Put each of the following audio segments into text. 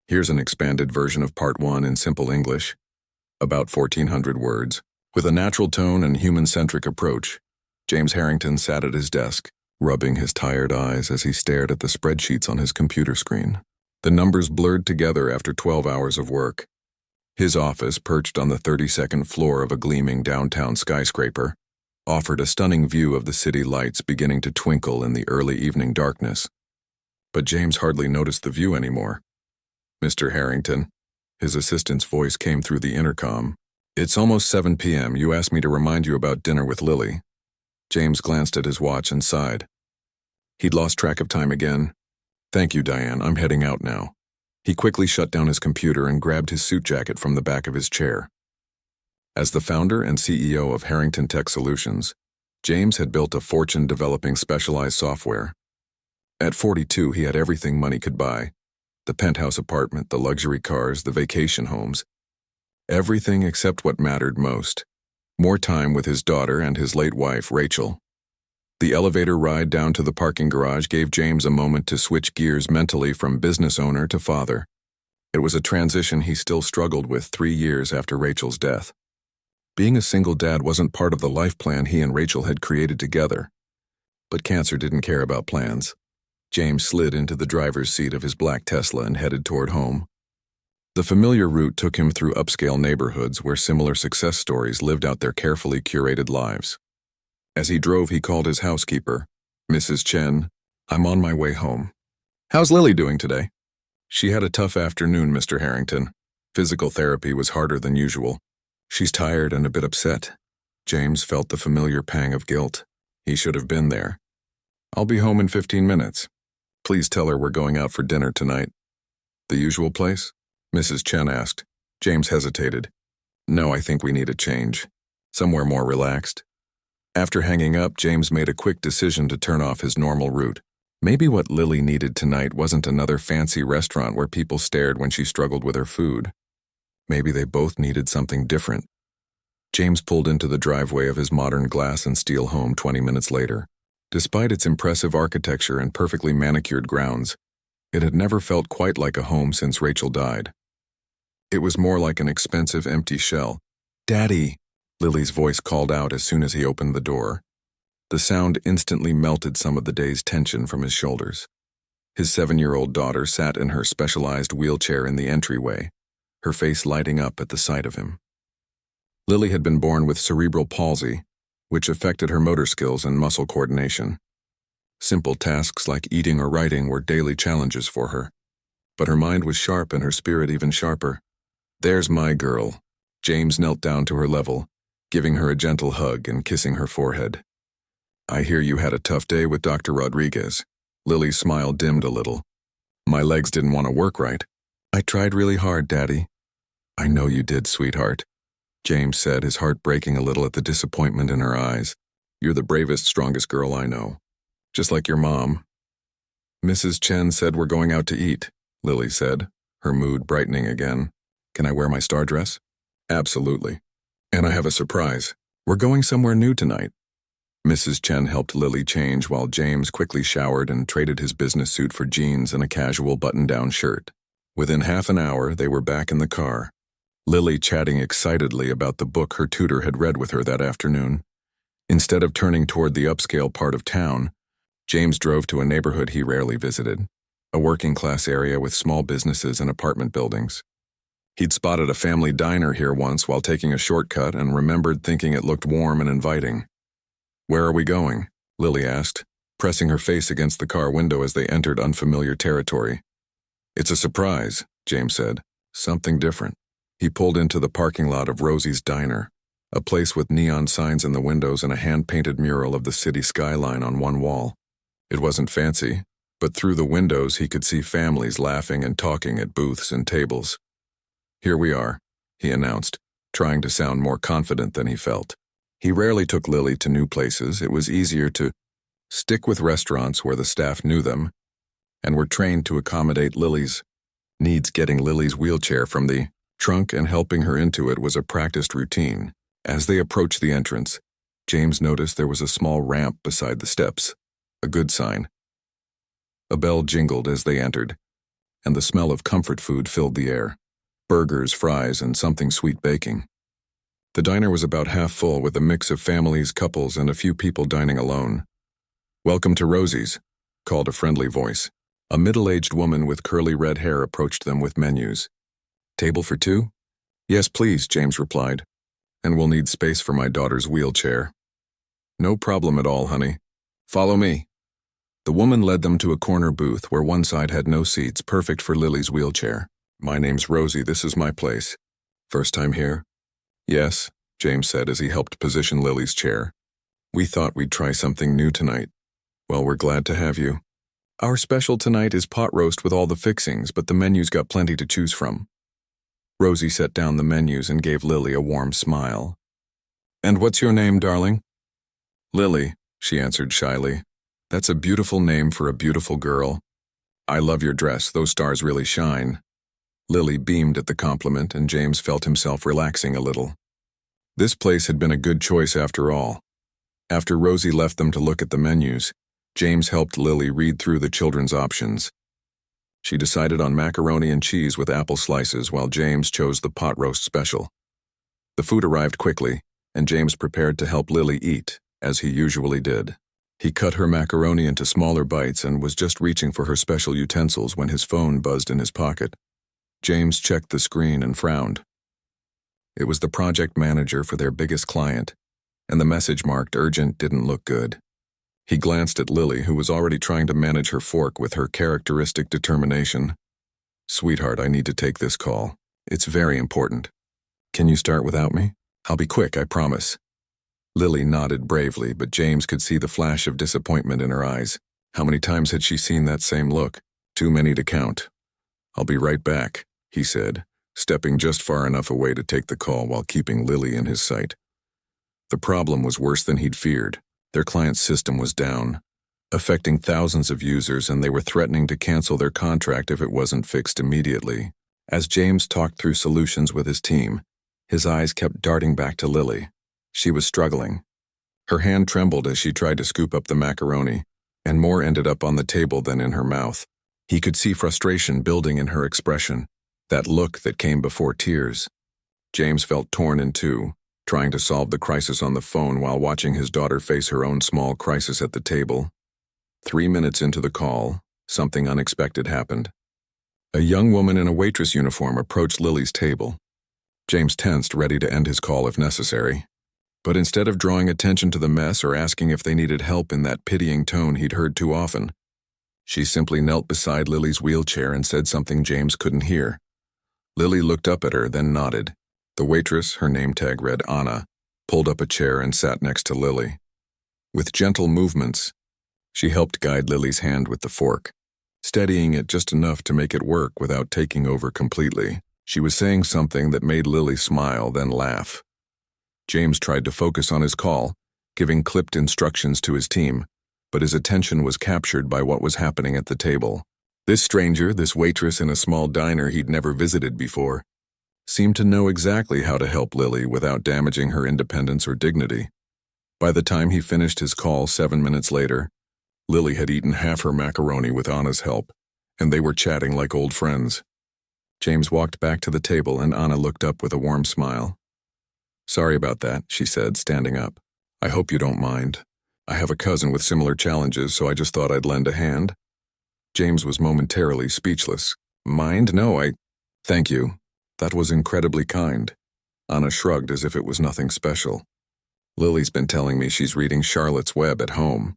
Here's an expanded version of Part 1 in simple English, about 1,400 words. With a natural tone and human-centric approach, James Harrington sat at his desk, rubbing his tired eyes as he stared at the spreadsheets on his computer screen. The numbers blurred together after 12 hours of work. His office, perched on the 32nd floor of a gleaming downtown skyscraper, offered a stunning view of the city lights beginning to twinkle in the early evening darkness. But James hardly noticed the view anymore. "Mr. Harrington," his assistant's voice came through the intercom. "It's almost 7 p.m. You asked me to remind you about dinner with Lily." James glanced at his watch and sighed. He'd lost track of time again. "Thank you, Diane. I'm heading out now." He quickly shut down his computer and grabbed his suit jacket from the back of his chair. As the founder and CEO of Harrington Tech Solutions, James had built a fortune developing specialized software. At 42, he had everything money could buy: the penthouse apartment, the luxury cars, the vacation homes. Everything except what mattered most: more time with his daughter and his late wife, Rachel. The elevator ride down to the parking garage gave James a moment to switch gears mentally from business owner to father. It was a transition he still struggled with 3 years after Rachel's death. Being a single dad wasn't part of the life plan he and Rachel had created together. But cancer didn't care about plans. James slid into the driver's seat of his black Tesla and headed toward home. The familiar route took him through upscale neighborhoods where similar success stories lived out their carefully curated lives. As he drove, he called his housekeeper, "Mrs. Chen, I'm on my way home." "How's Lily doing today?" "She had a tough afternoon, Mr. Harrington. Physical therapy was harder than usual. She's tired and a bit upset." James felt the familiar pang of guilt. He should have been there. "I'll be home in 15 minutes. Please tell her we're going out for dinner tonight." "The usual place?" Mrs. Chen asked. James hesitated. "No, I think we need a change. Somewhere more relaxed." After hanging up, James made a quick decision to turn off his normal route. Maybe what Lily needed tonight wasn't another fancy restaurant where people stared when she struggled with her food. Maybe they both needed something different. James pulled into the driveway of his modern glass and steel home 20 minutes later. Despite its impressive architecture and perfectly manicured grounds, it had never felt quite like a home since Rachel died. It was more like an expensive, empty shell. "Daddy!" Lily's voice called out as soon as he opened the door. The sound instantly melted some of the day's tension from his shoulders. His 7-year-old daughter sat in her specialized wheelchair in the entryway, her face lighting up at the sight of him. Lily had been born with cerebral palsy, which affected her motor skills and muscle coordination. Simple tasks like eating or writing were daily challenges for her, but her mind was sharp and her spirit even sharper. "There's my girl." James knelt down to her level, giving her a gentle hug and kissing her forehead. "I hear you had a tough day with Dr. Rodriguez." Lily's smile dimmed a little. "My legs didn't want to work right." "I tried really hard, Daddy." "I know you did, sweetheart," James said, his heart breaking a little at the disappointment in her eyes. "You're the bravest, strongest girl I know. Just like your mom." "Mrs. Chen said we're going out to eat," Lily said, her mood brightening again. "Can I wear my star dress?" "Absolutely. And I have a surprise. We're going somewhere new tonight." Mrs. Chen helped Lily change while James quickly showered and traded his business suit for jeans and a casual button-down shirt. Within half an hour, they were back in the car, Lily chatting excitedly about the book her tutor had read with her that afternoon. Instead of turning toward the upscale part of town, James drove to a neighborhood he rarely visited, a working-class area with small businesses and apartment buildings. He'd spotted a family diner here once while taking a shortcut and remembered thinking it looked warm and inviting. "Where are we going?" Lily asked, pressing her face against the car window as they entered unfamiliar territory. "It's a surprise," James said. "Something different." He pulled into the parking lot of Rosie's Diner, a place with neon signs in the windows and a hand-painted mural of the city skyline on one wall. It wasn't fancy, but through the windows he could see families laughing and talking at booths and tables. "Here we are," he announced, trying to sound more confident than he felt. He rarely took Lily to new places. It was easier to stick with restaurants where the staff knew them and were trained to accommodate Lily's needs. Getting Lily's wheelchair from the trunk and helping her into it was a practiced routine. As they approached the entrance, James noticed there was a small ramp beside the steps, a good sign. A bell jingled as they entered, and the smell of comfort food filled the air. Burgers, fries, and something sweet baking. The diner was about half full with a mix of families, couples, and a few people dining alone. "Welcome to Rosie's," called a friendly voice. A middle-aged woman with curly red hair approached them with menus. "Table for two?" "Yes, please," James replied. "And we'll need space for my daughter's wheelchair." "No problem at all, honey. Follow me." The woman led them to a corner booth where one side had no seats, perfect for Lily's wheelchair. "My name's Rosie, this is my place. First time here?" "Yes," James said as he helped position Lily's chair. "We thought we'd try something new tonight." "Well, we're glad to have you. Our special tonight is pot roast with all the fixings, but the menu's got plenty to choose from." Rosie set down the menus and gave Lily a warm smile. "And what's your name, darling?" "Lily," she answered shyly. "That's a beautiful name for a beautiful girl. I love your dress, those stars really shine." Lily beamed at the compliment, and James felt himself relaxing a little. This place had been a good choice after all. After Rosie left them to look at the menus, James helped Lily read through the children's options. She decided on macaroni and cheese with apple slices while James chose the pot roast special. The food arrived quickly, and James prepared to help Lily eat, as he usually did. He cut her macaroni into smaller bites and was just reaching for her special utensils when his phone buzzed in his pocket. James checked the screen and frowned. It was the project manager for their biggest client, and the message marked urgent didn't look good. He glanced at Lily, who was already trying to manage her fork with her characteristic determination. "Sweetheart, I need to take this call. It's very important. Can you start without me? I'll be quick, I promise." Lily nodded bravely, but James could see the flash of disappointment in her eyes. How many times had she seen that same look? Too many to count. "I'll be right back," he said, stepping just far enough away to take the call while keeping Lily in his sight. The problem was worse than he'd feared. Their client's system was down, affecting thousands of users, and they were threatening to cancel their contract if it wasn't fixed immediately. As James talked through solutions with his team, his eyes kept darting back to Lily. She was struggling. Her hand trembled as she tried to scoop up the macaroni, and more ended up on the table than in her mouth. He could see frustration building in her expression, that look that came before tears. James felt torn in two, trying to solve the crisis on the phone while watching his daughter face her own small crisis at the table. 3 minutes into the call, something unexpected happened. A young woman in a waitress uniform approached Lily's table. James tensed, ready to end his call if necessary. But instead of drawing attention to the mess or asking if they needed help in that pitying tone he'd heard too often, she simply knelt beside Lily's wheelchair and said something James couldn't hear. Lily looked up at her, then nodded. The waitress, her name tag read Anna, pulled up a chair and sat next to Lily. With gentle movements, she helped guide Lily's hand with the fork, steadying it just enough to make it work without taking over completely. She was saying something that made Lily smile, then laugh. James tried to focus on his call, giving clipped instructions to his team, but his attention was captured by what was happening at the table. This stranger, this waitress in a small diner he'd never visited before, seemed to know exactly how to help Lily without damaging her independence or dignity. By the time he finished his call 7 minutes later, Lily had eaten half her macaroni with Anna's help, and they were chatting like old friends. James walked back to the table and Anna looked up with a warm smile. "Sorry about that," she said, standing up. "I hope you don't mind. I have a cousin with similar challenges, so I just thought I'd lend a hand." James was momentarily speechless. "Mind? No, Thank you. That was incredibly kind." Anna shrugged as if it was nothing special. "Lily's been telling me she's reading Charlotte's Web at home.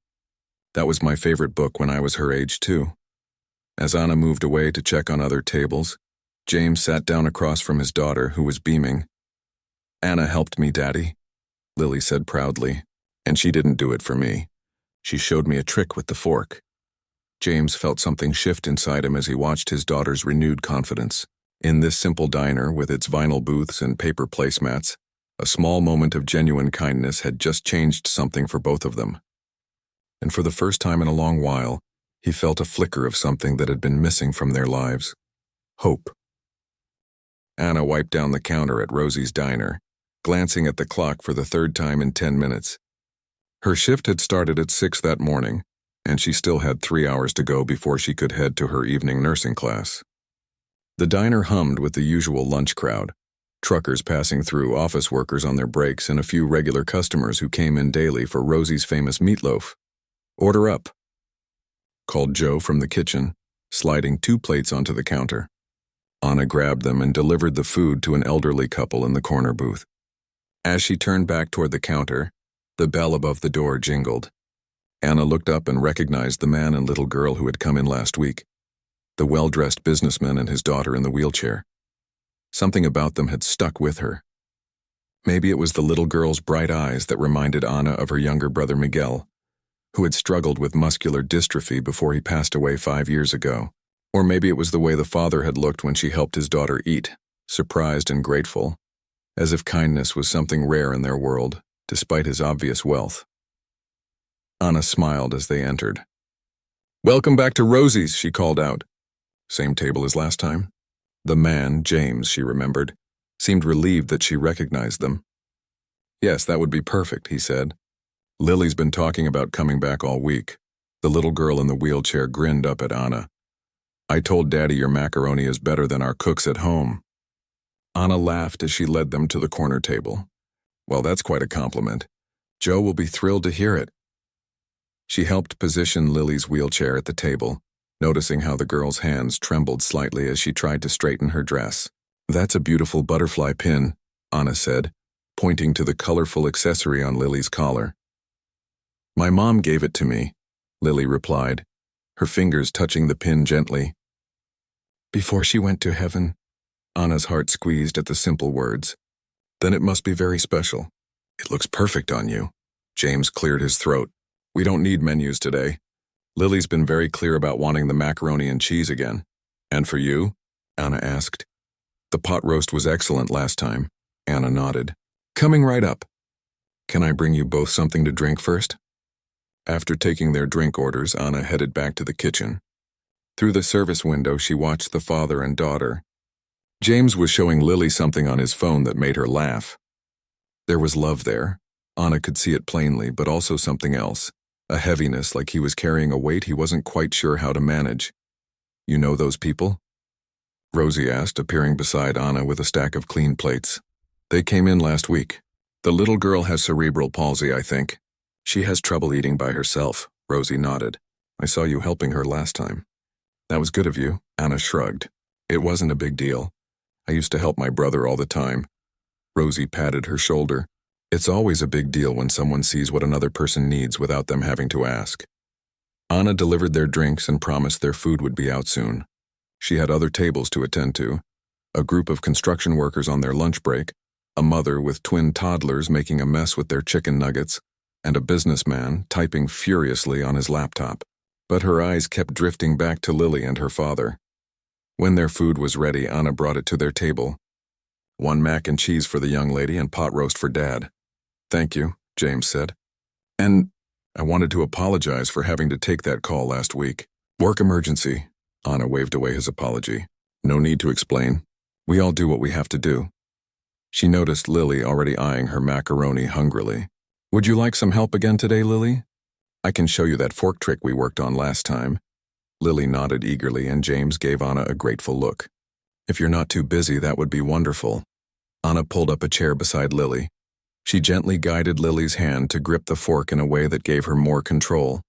That was my favorite book when I was her age, too." As Anna moved away to check on other tables, James sat down across from his daughter, who was beaming. "Anna helped me, Daddy," Lily said proudly, "and she didn't do it for me. She showed me a trick with the fork." James felt something shift inside him as he watched his daughter's renewed confidence. In this simple diner, with its vinyl booths and paper placemats, a small moment of genuine kindness had just changed something for both of them. And for the first time in a long while, he felt a flicker of something that had been missing from their lives. Hope. Anna wiped down the counter at Rosie's diner, glancing at the clock for the third time in 10 minutes. Her shift had started at 6 that morning, and she still had 3 hours to go before she could head to her evening nursing class. The diner hummed with the usual lunch crowd. Truckers passing through, office workers on their breaks, and a few regular customers who came in daily for Rosie's famous meatloaf. "Order up," called Joe from the kitchen, sliding 2 plates onto the counter. Anna grabbed them and delivered the food to an elderly couple in the corner booth. As she turned back toward the counter, the bell above the door jingled. Anna looked up and recognized the man and little girl who had come in last week, the well-dressed businessman and his daughter in the wheelchair. Something about them had stuck with her. Maybe it was the little girl's bright eyes that reminded Anna of her younger brother Miguel, who had struggled with muscular dystrophy before he passed away 5 years ago. Or maybe it was the way the father had looked when she helped his daughter eat, surprised and grateful, as if kindness was something rare in their world, despite his obvious wealth. Anna smiled as they entered. "Welcome back to Rosie's," she called out. Same table as last time? The man, James, she remembered, seemed relieved that she recognized them. "Yes, that would be perfect," he said. "Lily's been talking about coming back all week." The little girl in the wheelchair grinned up at Anna. "I told Daddy your macaroni is better than our cooks at home." Anna laughed as she led them to the corner table. "Well, that's quite a compliment. Joe will be thrilled to hear it." She helped position Lily's wheelchair at the table, noticing how the girl's hands trembled slightly as she tried to straighten her dress. "That's a beautiful butterfly pin," Anna said, pointing to the colorful accessory on Lily's collar. "My mom gave it to me," Lily replied, her fingers touching the pin gently. "Before she went to heaven," Anna's heart squeezed at the simple words. "Then it must be very special. It looks perfect on you." James cleared his throat. "We don't need menus today. Lily's been very clear about wanting the macaroni and cheese again." "And for you?" Anna asked. "The pot roast was excellent last time." Anna nodded. "Coming right up. Can I bring you both something to drink first?" After taking their drink orders, Anna headed back to the kitchen. Through the service window, she watched the father and daughter. James was showing Lily something on his phone that made her laugh. There was love there. Anna could see it plainly, but also something else. A heaviness, like he was carrying a weight he wasn't quite sure how to manage. "You know those people?" Rosie asked, appearing beside Anna with a stack of clean plates. "They came in last week. The little girl has cerebral palsy, I think. She has trouble eating by herself." Rosie nodded. "I saw you helping her last time." "That was good of you," Anna shrugged. "It wasn't a big deal. I used to help my brother all the time." Rosie patted her shoulder. "It's always a big deal when someone sees what another person needs without them having to ask." Anna delivered their drinks and promised their food would be out soon. She had other tables to attend to, a group of construction workers on their lunch break, a mother with twin toddlers making a mess with their chicken nuggets, and a businessman typing furiously on his laptop. But her eyes kept drifting back to Lily and her father. When their food was ready, Anna brought it to their table. "1 mac and cheese for the young lady and pot roast for Dad." "Thank you," James said. "And I wanted to apologize for having to take that call last week. Work emergency." Anna waved away his apology. "No need to explain. We all do what we have to do." She noticed Lily already eyeing her macaroni hungrily. "Would you like some help again today, Lily? I can show you that fork trick we worked on last time." Lily nodded eagerly and James gave Anna a grateful look. "If you're not too busy, that would be wonderful." Anna pulled up a chair beside Lily. She gently guided Lily's hand to grip the fork in a way that gave her more control,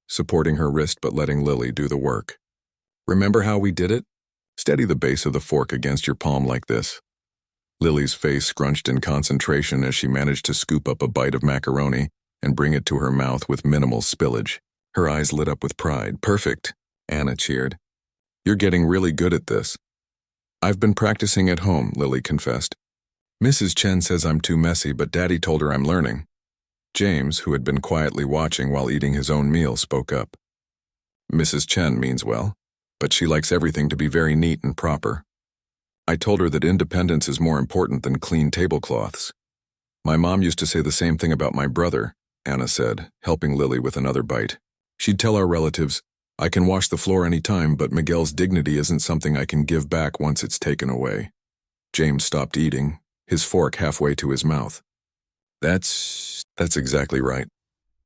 supporting her wrist but letting Lily do the work. "Remember how we did it? Steady the base of the fork against your palm like this." Lily's face scrunched in concentration as she managed to scoop up a bite of macaroni and bring it to her mouth with minimal spillage. Her eyes lit up with pride. "Perfect," Anna cheered. "You're getting really good at this." "I've been practicing at home," Lily confessed. "Mrs. Chen says I'm too messy, but Daddy told her I'm learning." James, who had been quietly watching while eating his own meal, spoke up. "Mrs. Chen means well, but she likes everything to be very neat and proper. I told her that independence is more important than clean tablecloths." "My mom used to say the same thing about my brother," Anna said, helping Lily with another bite. "She'd tell our relatives, 'I can wash the floor any time, but Miguel's dignity isn't something I can give back once it's taken away.'" James stopped eating, his fork halfway to his mouth. That's exactly right."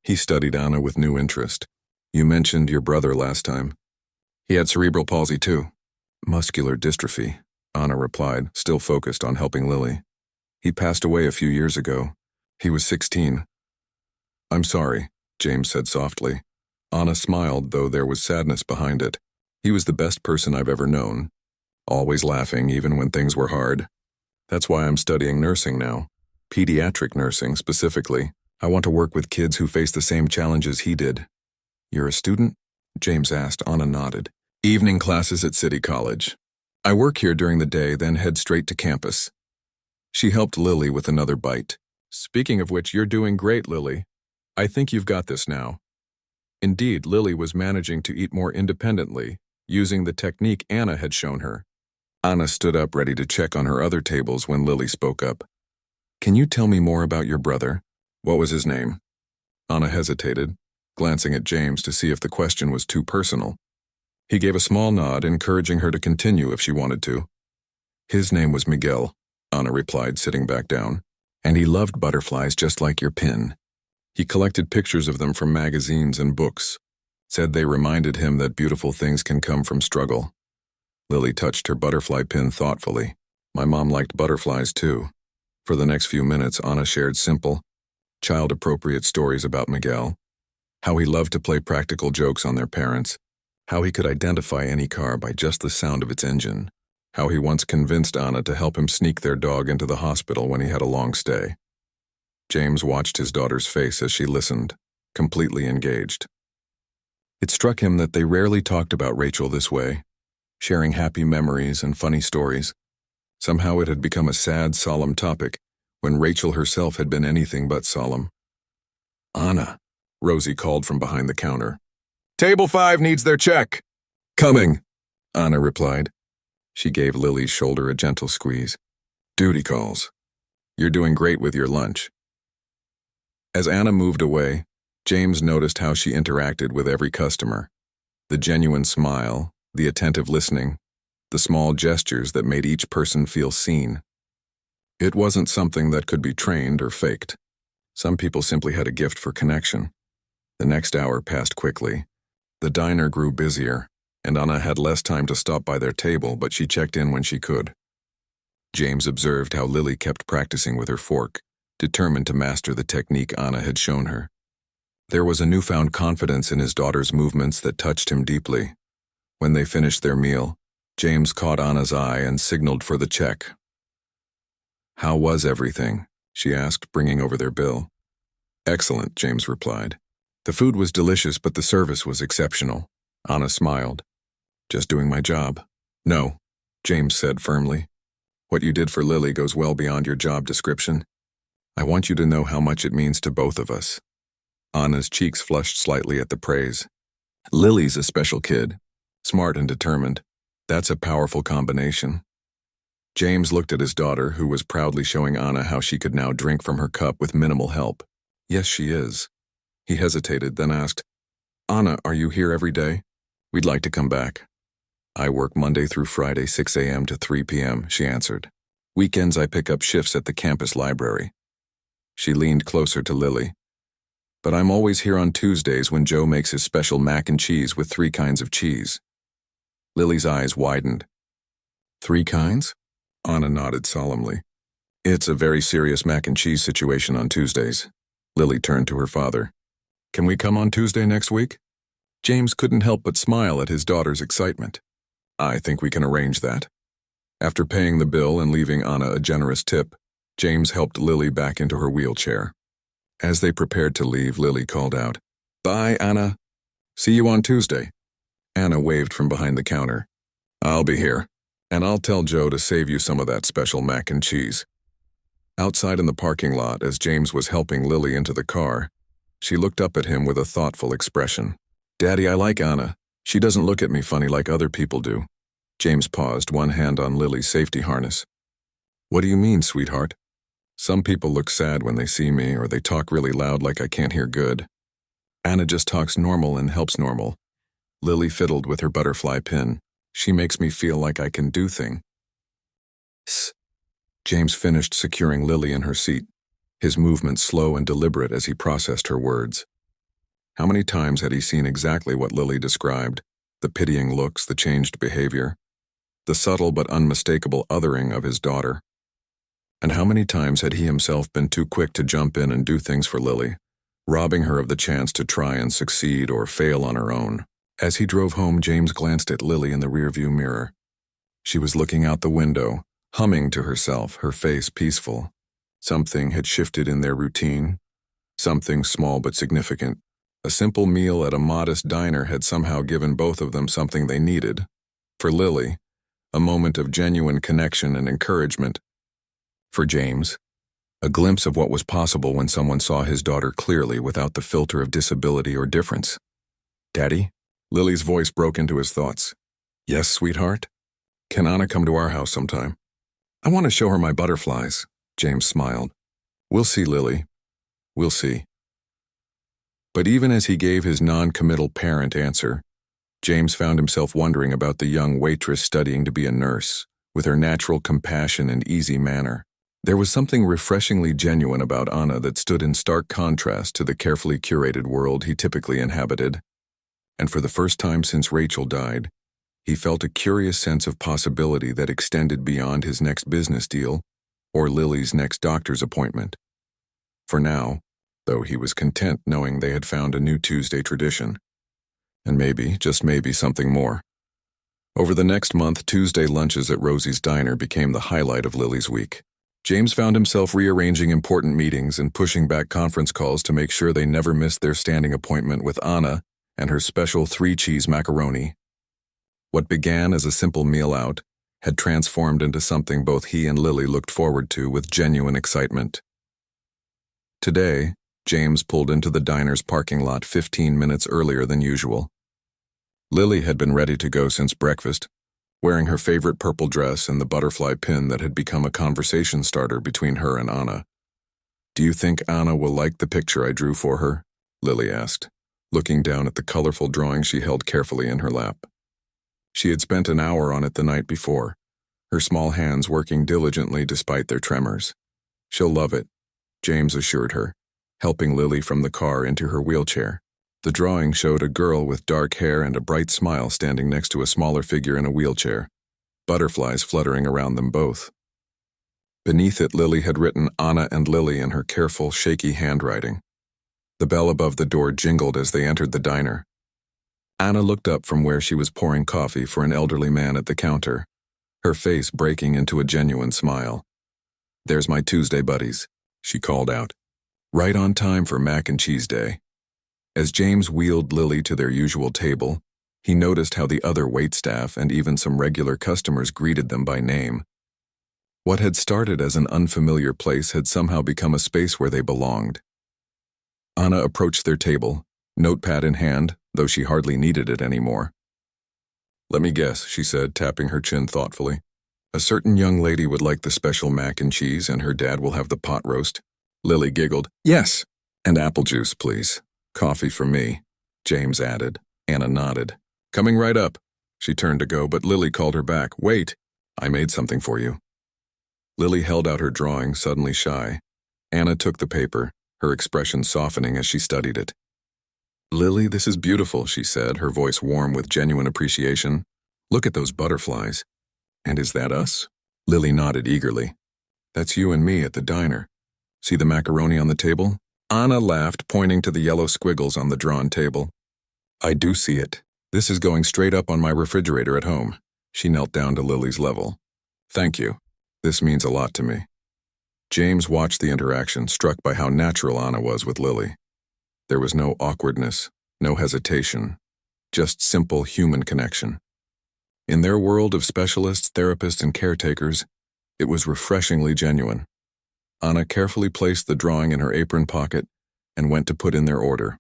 He studied Anna with new interest. "You mentioned your brother last time. He had cerebral palsy too." Muscular dystrophy, Anna replied, still focused on helping Lily. He passed away a few years ago. He was 16. I'm sorry, James said softly. Anna smiled, though there was sadness behind it. He was the best person I've ever known. Always laughing, even when things were hard. That's why I'm studying nursing now. Pediatric nursing, specifically. I want to work with kids who face the same challenges he did. You're a student? James asked. Anna nodded. Evening classes at City College. I work here during the day, then head straight to campus. She helped Lily with another bite. Speaking of which, you're doing great, Lily. I think you've got this now. Indeed, Lily was managing to eat more independently, using the technique Anna had shown her. Anna stood up ready to check on her other tables when Lily spoke up. Can you tell me more about your brother? What was his name? Anna hesitated, glancing at James to see if the question was too personal. He gave a small nod, encouraging her to continue if she wanted to. His name was Miguel, Anna replied, sitting back down. And he loved butterflies just like your pin. He collected pictures of them from magazines and books. Said they reminded him that beautiful things can come from struggle. Lily touched her butterfly pin thoughtfully. My mom liked butterflies too. For the next few minutes, Anna shared simple, child-appropriate stories about Miguel. How he loved to play practical jokes on their parents. How he could identify any car by just the sound of its engine. How he once convinced Anna to help him sneak their dog into the hospital when he had a long stay. James watched his daughter's face as she listened, completely engaged. It struck him that they rarely talked about Rachel this way, sharing happy memories and funny stories. Somehow it had become a sad, solemn topic, when Rachel herself had been anything but solemn. Anna, Rosie called from behind the counter. Table 5 needs their check. Coming, Anna replied. She gave Lily's shoulder a gentle squeeze. Duty calls. You're doing great with your lunch. As Anna moved away, James noticed how she interacted with every customer. The genuine smile, the attentive listening, the small gestures that made each person feel seen. It wasn't something that could be trained or faked. Some people simply had a gift for connection. The next hour passed quickly. The diner grew busier, and Anna had less time to stop by their table, but she checked in when she could. James observed how Lily kept practicing with her fork, determined to master the technique Anna had shown her. There was a newfound confidence in his daughter's movements that touched him deeply. When they finished their meal, James caught Anna's eye and signaled for the check. How was everything? She asked, bringing over their bill. Excellent, James replied. The food was delicious, but the service was exceptional. Anna smiled. Just doing my job. No, James said firmly. What you did for Lily goes well beyond your job description. I want you to know how much it means to both of us. Anna's cheeks flushed slightly at the praise. Lily's a special kid. Smart and determined. That's a powerful combination. James looked at his daughter, who was proudly showing Anna how she could now drink from her cup with minimal help. Yes, she is. He hesitated, then asked, Anna, are you here every day? We'd like to come back. I work Monday through Friday, 6 a.m. to 3 p.m., she answered. Weekends I pick up shifts at the campus library. She leaned closer to Lily. But I'm always here on Tuesdays when Joe makes his special mac and cheese with 3 kinds of cheese. Lily's eyes widened. 3 kinds? Anna nodded solemnly. It's a very serious mac and cheese situation on Tuesdays. Lily turned to her father. Can we come on Tuesday next week? James couldn't help but smile at his daughter's excitement. I think we can arrange that. After paying the bill and leaving Anna a generous tip, James helped Lily back into her wheelchair. As they prepared to leave, Lily called out, Bye, Anna. See you on Tuesday. Anna waved from behind the counter. I'll be here, and I'll tell Joe to save you some of that special mac and cheese. Outside in the parking lot, as James was helping Lily into the car, she looked up at him with a thoughtful expression. Daddy, I like Anna. She doesn't look at me funny like other people do. James paused, one hand on Lily's safety harness. What do you mean, sweetheart? Some people look sad when they see me, or they talk really loud like I can't hear good. Anna just talks normal and helps normal. Lily fiddled with her butterfly pin. She makes me feel like I can do things. James finished securing Lily in her seat, his movements slow and deliberate as he processed her words. How many times had he seen exactly what Lily described, the pitying looks, the changed behavior? the subtle but unmistakable othering of his daughter. And how many times had he himself been too quick to jump in and do things for Lily, robbing her of the chance to try and succeed or fail on her own? As he drove home, James glanced at Lily in the rearview mirror. She was looking out the window, humming to herself, her face peaceful. Something had shifted in their routine. Something small but significant. A simple meal at a modest diner had somehow given both of them something they needed. For Lily, a moment of genuine connection and encouragement. For James, a glimpse of what was possible when someone saw his daughter clearly without the filter of disability or difference. "Daddy?" Lily's voice broke into his thoughts. "Yes, sweetheart? Can Anna come to our house sometime? I want to show her my butterflies." James smiled. "We'll see, Lily. We'll see." But even as he gave his non-committal parent answer, James found himself wondering about the young waitress studying to be a nurse, with her natural compassion and easy manner. There was something refreshingly genuine about Anna that stood in stark contrast to the carefully curated world he typically inhabited. And for the first time since Rachel died, he felt a curious sense of possibility that extended beyond his next business deal or Lily's next doctor's appointment. For now, though, he was content knowing they had found a new Tuesday tradition. And maybe, just maybe, something more. Over the next month, Tuesday lunches at Rosie's Diner became the highlight of Lily's week. James found himself rearranging important meetings and pushing back conference calls to make sure they never missed their standing appointment with Anna and her special 3-cheese macaroni. What began as a simple meal out had transformed into something both he and Lily looked forward to with genuine excitement. Today, James pulled into the diner's parking lot 15 minutes earlier than usual. Lily had been ready to go since breakfast, wearing her favorite purple dress and the butterfly pin that had become a conversation starter between her and Anna. "Do you think Anna will like the picture I drew for her?" Lily asked, looking down at the colorful drawing she held carefully in her lap. She had spent an hour on it the night before, her small hands working diligently despite their tremors. "She'll love it," James assured her, helping Lily from the car into her wheelchair. The drawing showed a girl with dark hair and a bright smile standing next to a smaller figure in a wheelchair, butterflies fluttering around them both. Beneath it, Lily had written Anna and Lily in her careful, shaky handwriting. The bell above the door jingled as they entered the diner. Anna looked up from where she was pouring coffee for an elderly man at the counter, her face breaking into a genuine smile. "There's my Tuesday buddies," she called out. "Right on time for mac and cheese day." As James wheeled Lily to their usual table, he noticed how the other waitstaff and even some regular customers greeted them by name. What had started as an unfamiliar place had somehow become a space where they belonged. Anna approached their table, notepad in hand, though she hardly needed it anymore. "Let me guess," she said, tapping her chin thoughtfully. "A certain young lady would like the special mac and cheese, and her dad will have the pot roast." Lily giggled. "Yes, and apple juice, please. Coffee for me," James added. Anna nodded. "Coming right up." She turned to go, but Lily called her back. "Wait, I made something for you." Lily held out her drawing, suddenly shy. Anna took the paper, her expression softening as she studied it. "Lily, this is beautiful," she said, her voice warm with genuine appreciation. "Look at those butterflies." "And is that us?" Lily nodded eagerly. "That's you and me at the diner. See the macaroni on the table?" Anna laughed, pointing to the yellow squiggles on the drawn table. "I do see it. This is going straight up on my refrigerator at home." She knelt down to Lily's level. "Thank you. This means a lot to me." James watched the interaction, struck by how natural Anna was with Lily. There was no awkwardness, no hesitation, just simple human connection. In their world of specialists, therapists, and caretakers, it was refreshingly genuine. Anna carefully placed the drawing in her apron pocket and went to put in their order.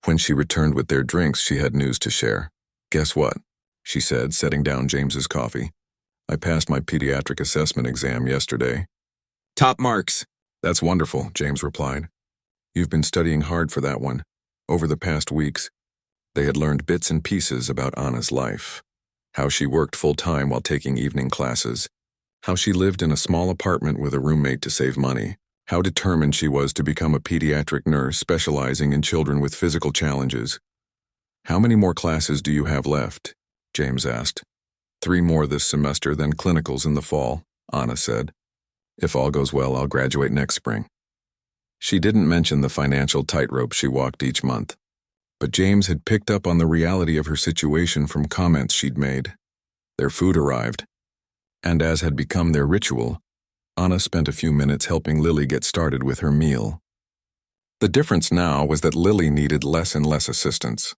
When she returned with their drinks, she had news to share. "Guess what?" she said, setting down James's coffee. "I passed my pediatric assessment exam yesterday." "Top marks." "That's wonderful," James replied. "You've been studying hard for that one." Over the past weeks, they had learned bits and pieces about Anna's life. How she worked full-time while taking evening classes. How she lived in a small apartment with a roommate to save money. How determined she was to become a pediatric nurse specializing in children with physical challenges. "How many more classes do you have left?" James asked. 3 more this semester, then clinicals in the fall, Anna said. If all goes well, I'll graduate next spring. She didn't mention the financial tightrope she walked each month, but James had picked up on the reality of her situation from comments she'd made. Their food arrived, and as had become their ritual, Anna spent a few minutes helping Lily get started with her meal. The difference now was that Lily needed less and less assistance.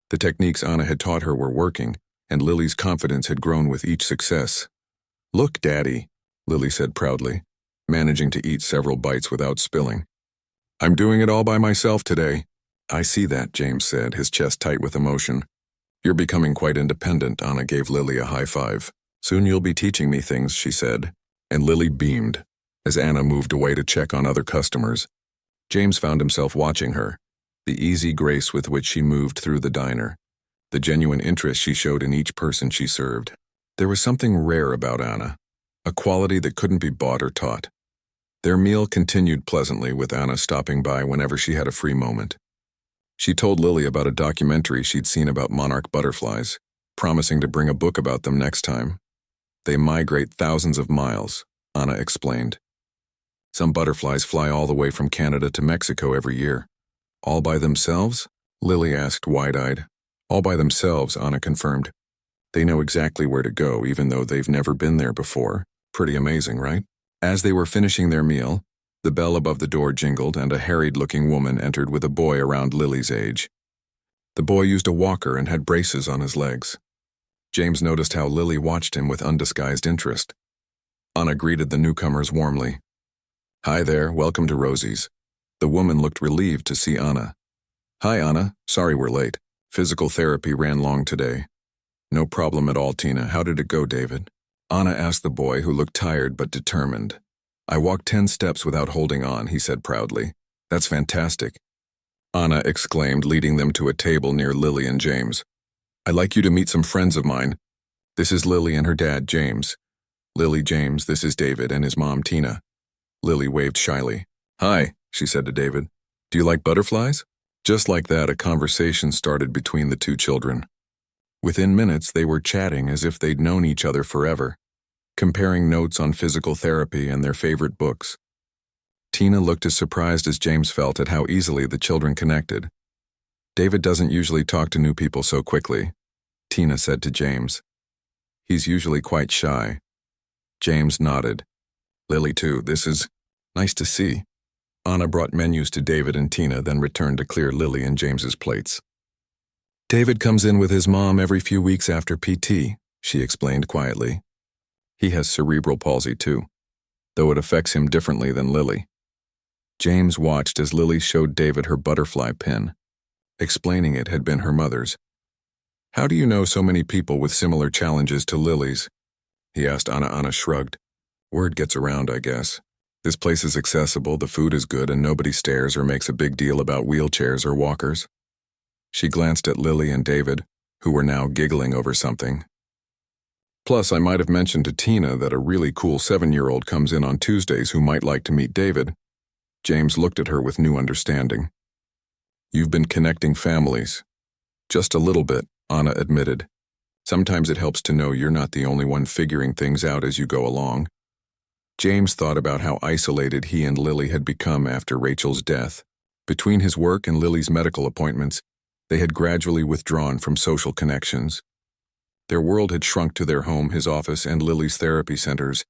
The techniques Anna had taught her were working, and Lily's confidence had grown with each success. "Look, Daddy," Lily said proudly, managing to eat several bites without spilling. "I'm doing it all by myself today." "I see that," James said, his chest tight with emotion. "You're becoming quite independent," Anna gave Lily a high five. "Soon you'll be teaching me things," she said, and Lily beamed as Anna moved away to check on other customers. James found himself watching her, the easy grace with which she moved through the diner, the genuine interest she showed in each person she served. There was something rare about Anna, a quality that couldn't be bought or taught. Their meal continued pleasantly, with Anna stopping by whenever she had a free moment. She told Lily about a documentary she'd seen about monarch butterflies, promising to bring a book about them next time. "They migrate thousands of miles," Anna explained. "Some butterflies fly all the way from Canada to Mexico every year." "All by themselves?" Lily asked, wide-eyed. "All by themselves," Anna confirmed. "They know exactly where to go, even though they've never been there before. Pretty amazing, right?" As they were finishing their meal, the bell above the door jingled and a harried-looking woman entered with a boy around Lily's age. The boy used a walker and had braces on his legs. James noticed how Lily watched him with undisguised interest. Anna greeted the newcomers warmly. "Hi there, welcome to Rosie's." The woman looked relieved to see Anna. "Hi, Anna. Sorry we're late. Physical therapy ran long today." "No problem at all, Tina. How did it go, David?" Anna asked the boy, who looked tired but determined. "I walked 10 steps without holding on," he said proudly. "That's fantastic," Anna exclaimed, leading them to a table near Lily and James. "I'd like you to meet some friends of mine. This is Lily and her dad, James. Lily, James, this is David and his mom, Tina." Lily waved shyly. "Hi," she said to David. "Do you like butterflies?" Just like that, a conversation started between the two children. Within minutes, they were chatting as if they'd known each other forever, comparing notes on physical therapy and their favorite books. Tina looked as surprised as James felt at how easily the children connected. "David doesn't usually talk to new people so quickly," Tina said to James. "He's usually quite shy." James nodded. "Lily too, this is nice to see." Anna brought menus to David and Tina, then returned to clear Lily and James's plates. "David comes in with his mom every few weeks after PT," she explained quietly. "He has cerebral palsy too, though it affects him differently than Lily." James watched as Lily showed David her butterfly pin, explaining it had been her mother's. "How do you know so many people with similar challenges to Lily's?" he asked Anna. Anna shrugged. "Word gets around, I guess. This place is accessible, the food is good, and nobody stares or makes a big deal about wheelchairs or walkers." She glanced at Lily and David, who were now giggling over something. "Plus, I might have mentioned to Tina that a really cool 7-year-old comes in on Tuesdays who might like to meet David." James looked at her with new understanding. "You've been connecting families." "Just a little bit," Anna admitted. "Sometimes it helps to know you're not the only one figuring things out as you go along." James thought about how isolated he and Lily had become after Rachel's death. Between his work and Lily's medical appointments, they had gradually withdrawn from social connections. Their world had shrunk to their home, his office, and Lily's therapy centers.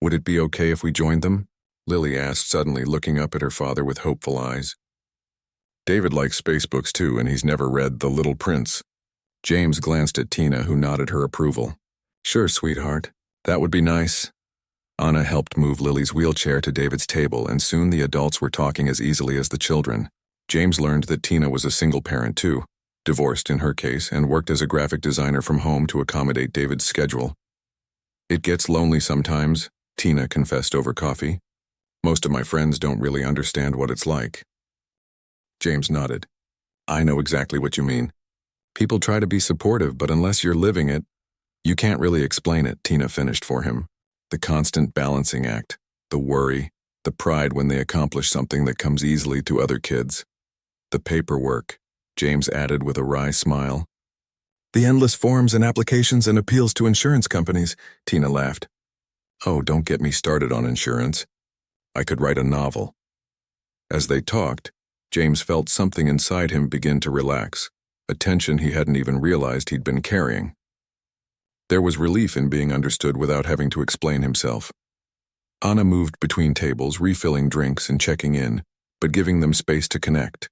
"Would it be okay if we joined them?" Lily asked suddenly, looking up at her father with hopeful eyes. "David likes space books too, and he's never read The Little Prince." James glanced at Tina, who nodded her approval. "Sure, sweetheart. That would be nice." Anna helped move Lily's wheelchair to David's table, and soon the adults were talking as easily as the children. James learned that Tina was a single parent too, divorced in her case, and worked as a graphic designer from home to accommodate David's schedule. "It gets lonely sometimes," Tina confessed over coffee. "Most of my friends don't really understand what it's like." James nodded. "I know exactly what you mean. People try to be supportive, but unless you're living it, you can't really explain it," Tina finished for him. "The constant balancing act, the worry, the pride when they accomplish something that comes easily to other kids. The paperwork," James added with a wry smile. The endless forms and applications and appeals to insurance companies, Tina laughed. Oh, don't get me started on insurance. I could write a novel. As they talked, James felt something inside him begin to relax, a tension he hadn't even realized he'd been carrying. There was relief in being understood without having to explain himself. Anna moved between tables, refilling drinks and checking in, but giving them space to connect.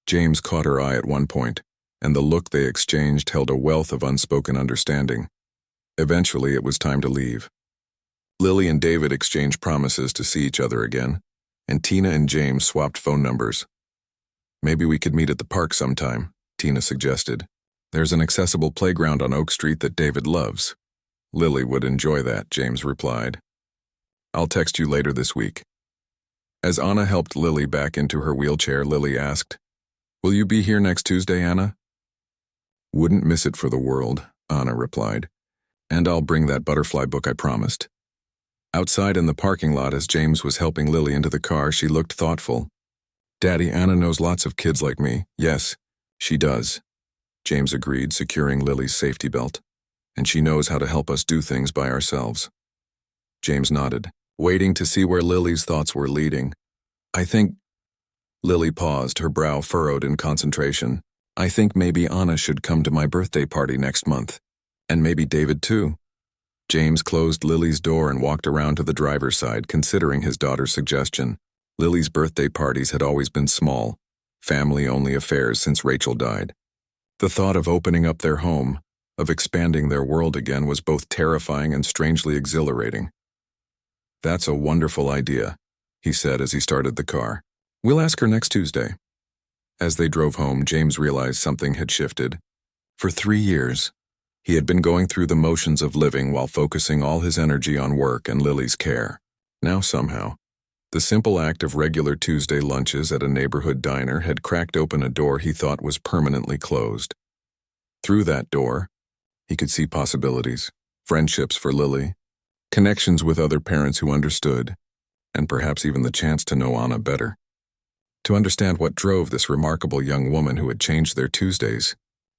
James caught her eye at one point, and the look they exchanged held a wealth of unspoken understanding. Eventually, it was time to leave. Lily and David exchanged promises to see each other again, and Tina and James swapped phone numbers. Maybe we could meet at the park sometime, Tina suggested. There's an accessible playground on Oak Street that David loves. Lily would enjoy that, James replied. I'll text you later this week. As Anna helped Lily back into her wheelchair, Lily asked, Will you be here next Tuesday, Anna? Wouldn't miss it for the world, Anna replied. And I'll bring that butterfly book I promised. Outside in the parking lot, as James was helping Lily into the car, she looked thoughtful. Daddy, Anna knows lots of kids like me. Yes, she does. James agreed, securing Lily's safety belt. And she knows how to help us do things by ourselves. James nodded, waiting to see where Lily's thoughts were leading. I think... Lily paused, her brow furrowed in concentration. I think maybe Anna should come to my birthday party next month. And maybe David too. James closed Lily's door and walked around to the driver's side, considering his daughter's suggestion. Lily's birthday parties had always been small, family-only affairs since Rachel died. The thought of opening up their home, of expanding their world again, was both terrifying and strangely exhilarating. That's a wonderful idea, he said as he started the car. We'll ask her next Tuesday. As they drove home, James realized something had shifted. For 3 years, he had been going through the motions of living while focusing all his energy on work and Lily's care. Now somehow, the simple act of regular Tuesday lunches at a neighborhood diner had cracked open a door he thought was permanently closed. Through that door, he could see possibilities, friendships for Lily, connections with other parents who understood, and perhaps even the chance to know Anna better. To understand what drove this remarkable young woman who had changed their Tuesdays,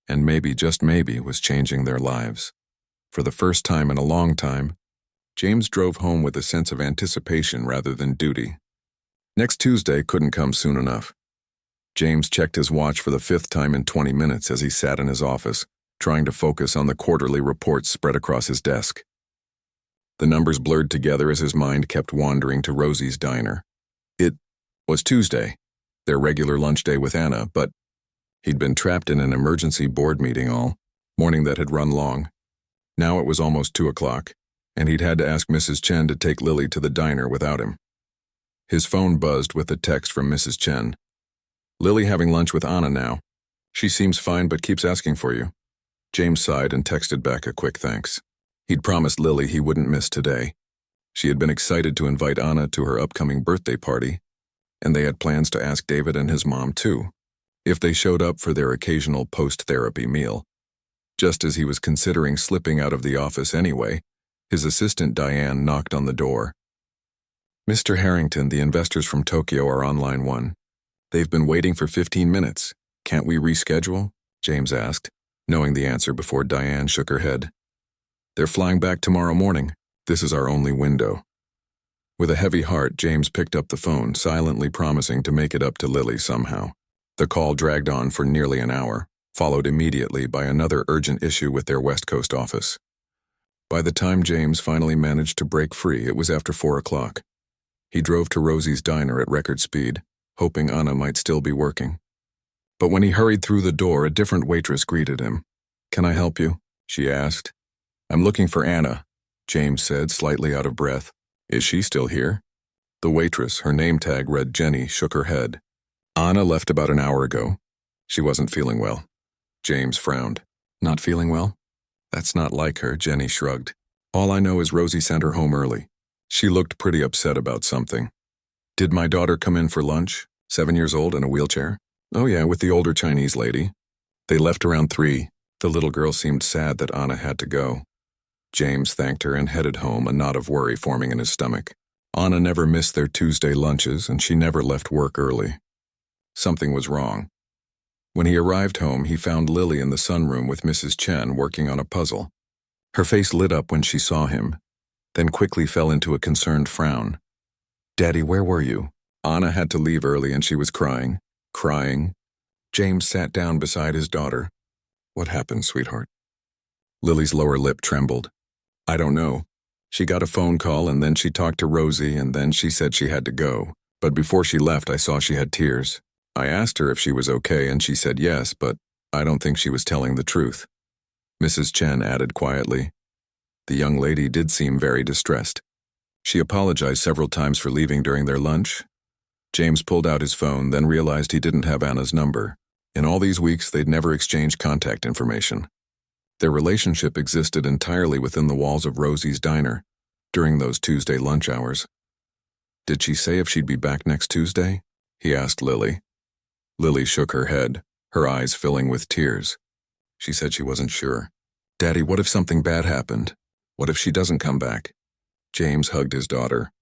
and maybe, just maybe, was changing their lives. For the first time in a long time, James drove home with a sense of anticipation rather than duty. Next Tuesday couldn't come soon enough. James checked his watch for the 5th time in 20 minutes as he sat in his office, trying to focus on the quarterly reports spread across his desk. The numbers blurred together as his mind kept wandering to Rosie's diner. It was Tuesday, their regular lunch day with Anna, but he'd been trapped in an emergency board meeting all morning that had run long. Now it was almost 2 o'clock, and he'd had to ask Mrs. Chen to take Lily to the diner without him. His phone buzzed with a text from Mrs. Chen. Lily having lunch with Anna now. She seems fine but keeps asking for you. James sighed and texted back a quick thanks. He'd promised Lily he wouldn't miss today. She had been excited to invite Anna to her upcoming birthday party, and they had plans to ask David and his mom too, if they showed up for their occasional post-therapy meal. Just as he was considering slipping out of the office anyway, his assistant Diane knocked on the door. Mr. Harrington, the investors from Tokyo are on line 1. They've been waiting for 15 minutes. Can't we reschedule? James asked, knowing the answer before Diane shook her head. They're flying back tomorrow morning. This is our only window. With a heavy heart, James picked up the phone, silently promising to make it up to Lily somehow. The call dragged on for nearly an hour, followed immediately by another urgent issue with their West Coast office. By the time James finally managed to break free, it was after 4 o'clock. He drove to Rosie's diner at record speed, hoping Anna might still be working. But when he hurried through the door, a different waitress greeted him. Can I help you? She asked. I'm looking for Anna, James said, slightly out of breath. Is she still here? The waitress, her name tag read Jenny, shook her head. Anna left about an hour ago. She wasn't feeling well. James frowned. Not feeling well? That's not like her, Jenny shrugged. All I know is Rosie sent her home early. She looked pretty upset about something. Did my daughter come in for lunch? 7 years old in a wheelchair? Oh yeah, with the older Chinese lady. They left around 3. The little girl seemed sad that Anna had to go. James thanked her and headed home, a knot of worry forming in his stomach. Anna never missed their Tuesday lunches, and she never left work early. Something was wrong. When he arrived home, he found Lily in the sunroom with Mrs. Chen working on a puzzle. Her face lit up when she saw him, then quickly fell into a concerned frown. "Daddy, where were you?" Anna had to leave early and she was crying. Crying. James sat down beside his daughter. "What happened, sweetheart?" Lily's lower lip trembled. "I don't know. She got a phone call and then she talked to Rosie and then she said she had to go. But before she left, I saw she had tears. I asked her if she was okay and she said yes, but I don't think she was telling the truth." Mrs. Chen added quietly. The young lady did seem very distressed. She apologized several times for leaving during their lunch. James pulled out his phone, then realized he didn't have Anna's number. In all these weeks, they'd never exchanged contact information. Their relationship existed entirely within the walls of Rosie's diner during those Tuesday lunch hours. "Did she say if she'd be back next Tuesday?" he asked Lily. Lily shook her head, her eyes filling with tears. She said she wasn't sure. "Daddy, what if something bad happened? What if she doesn't come back?" James hugged his daughter.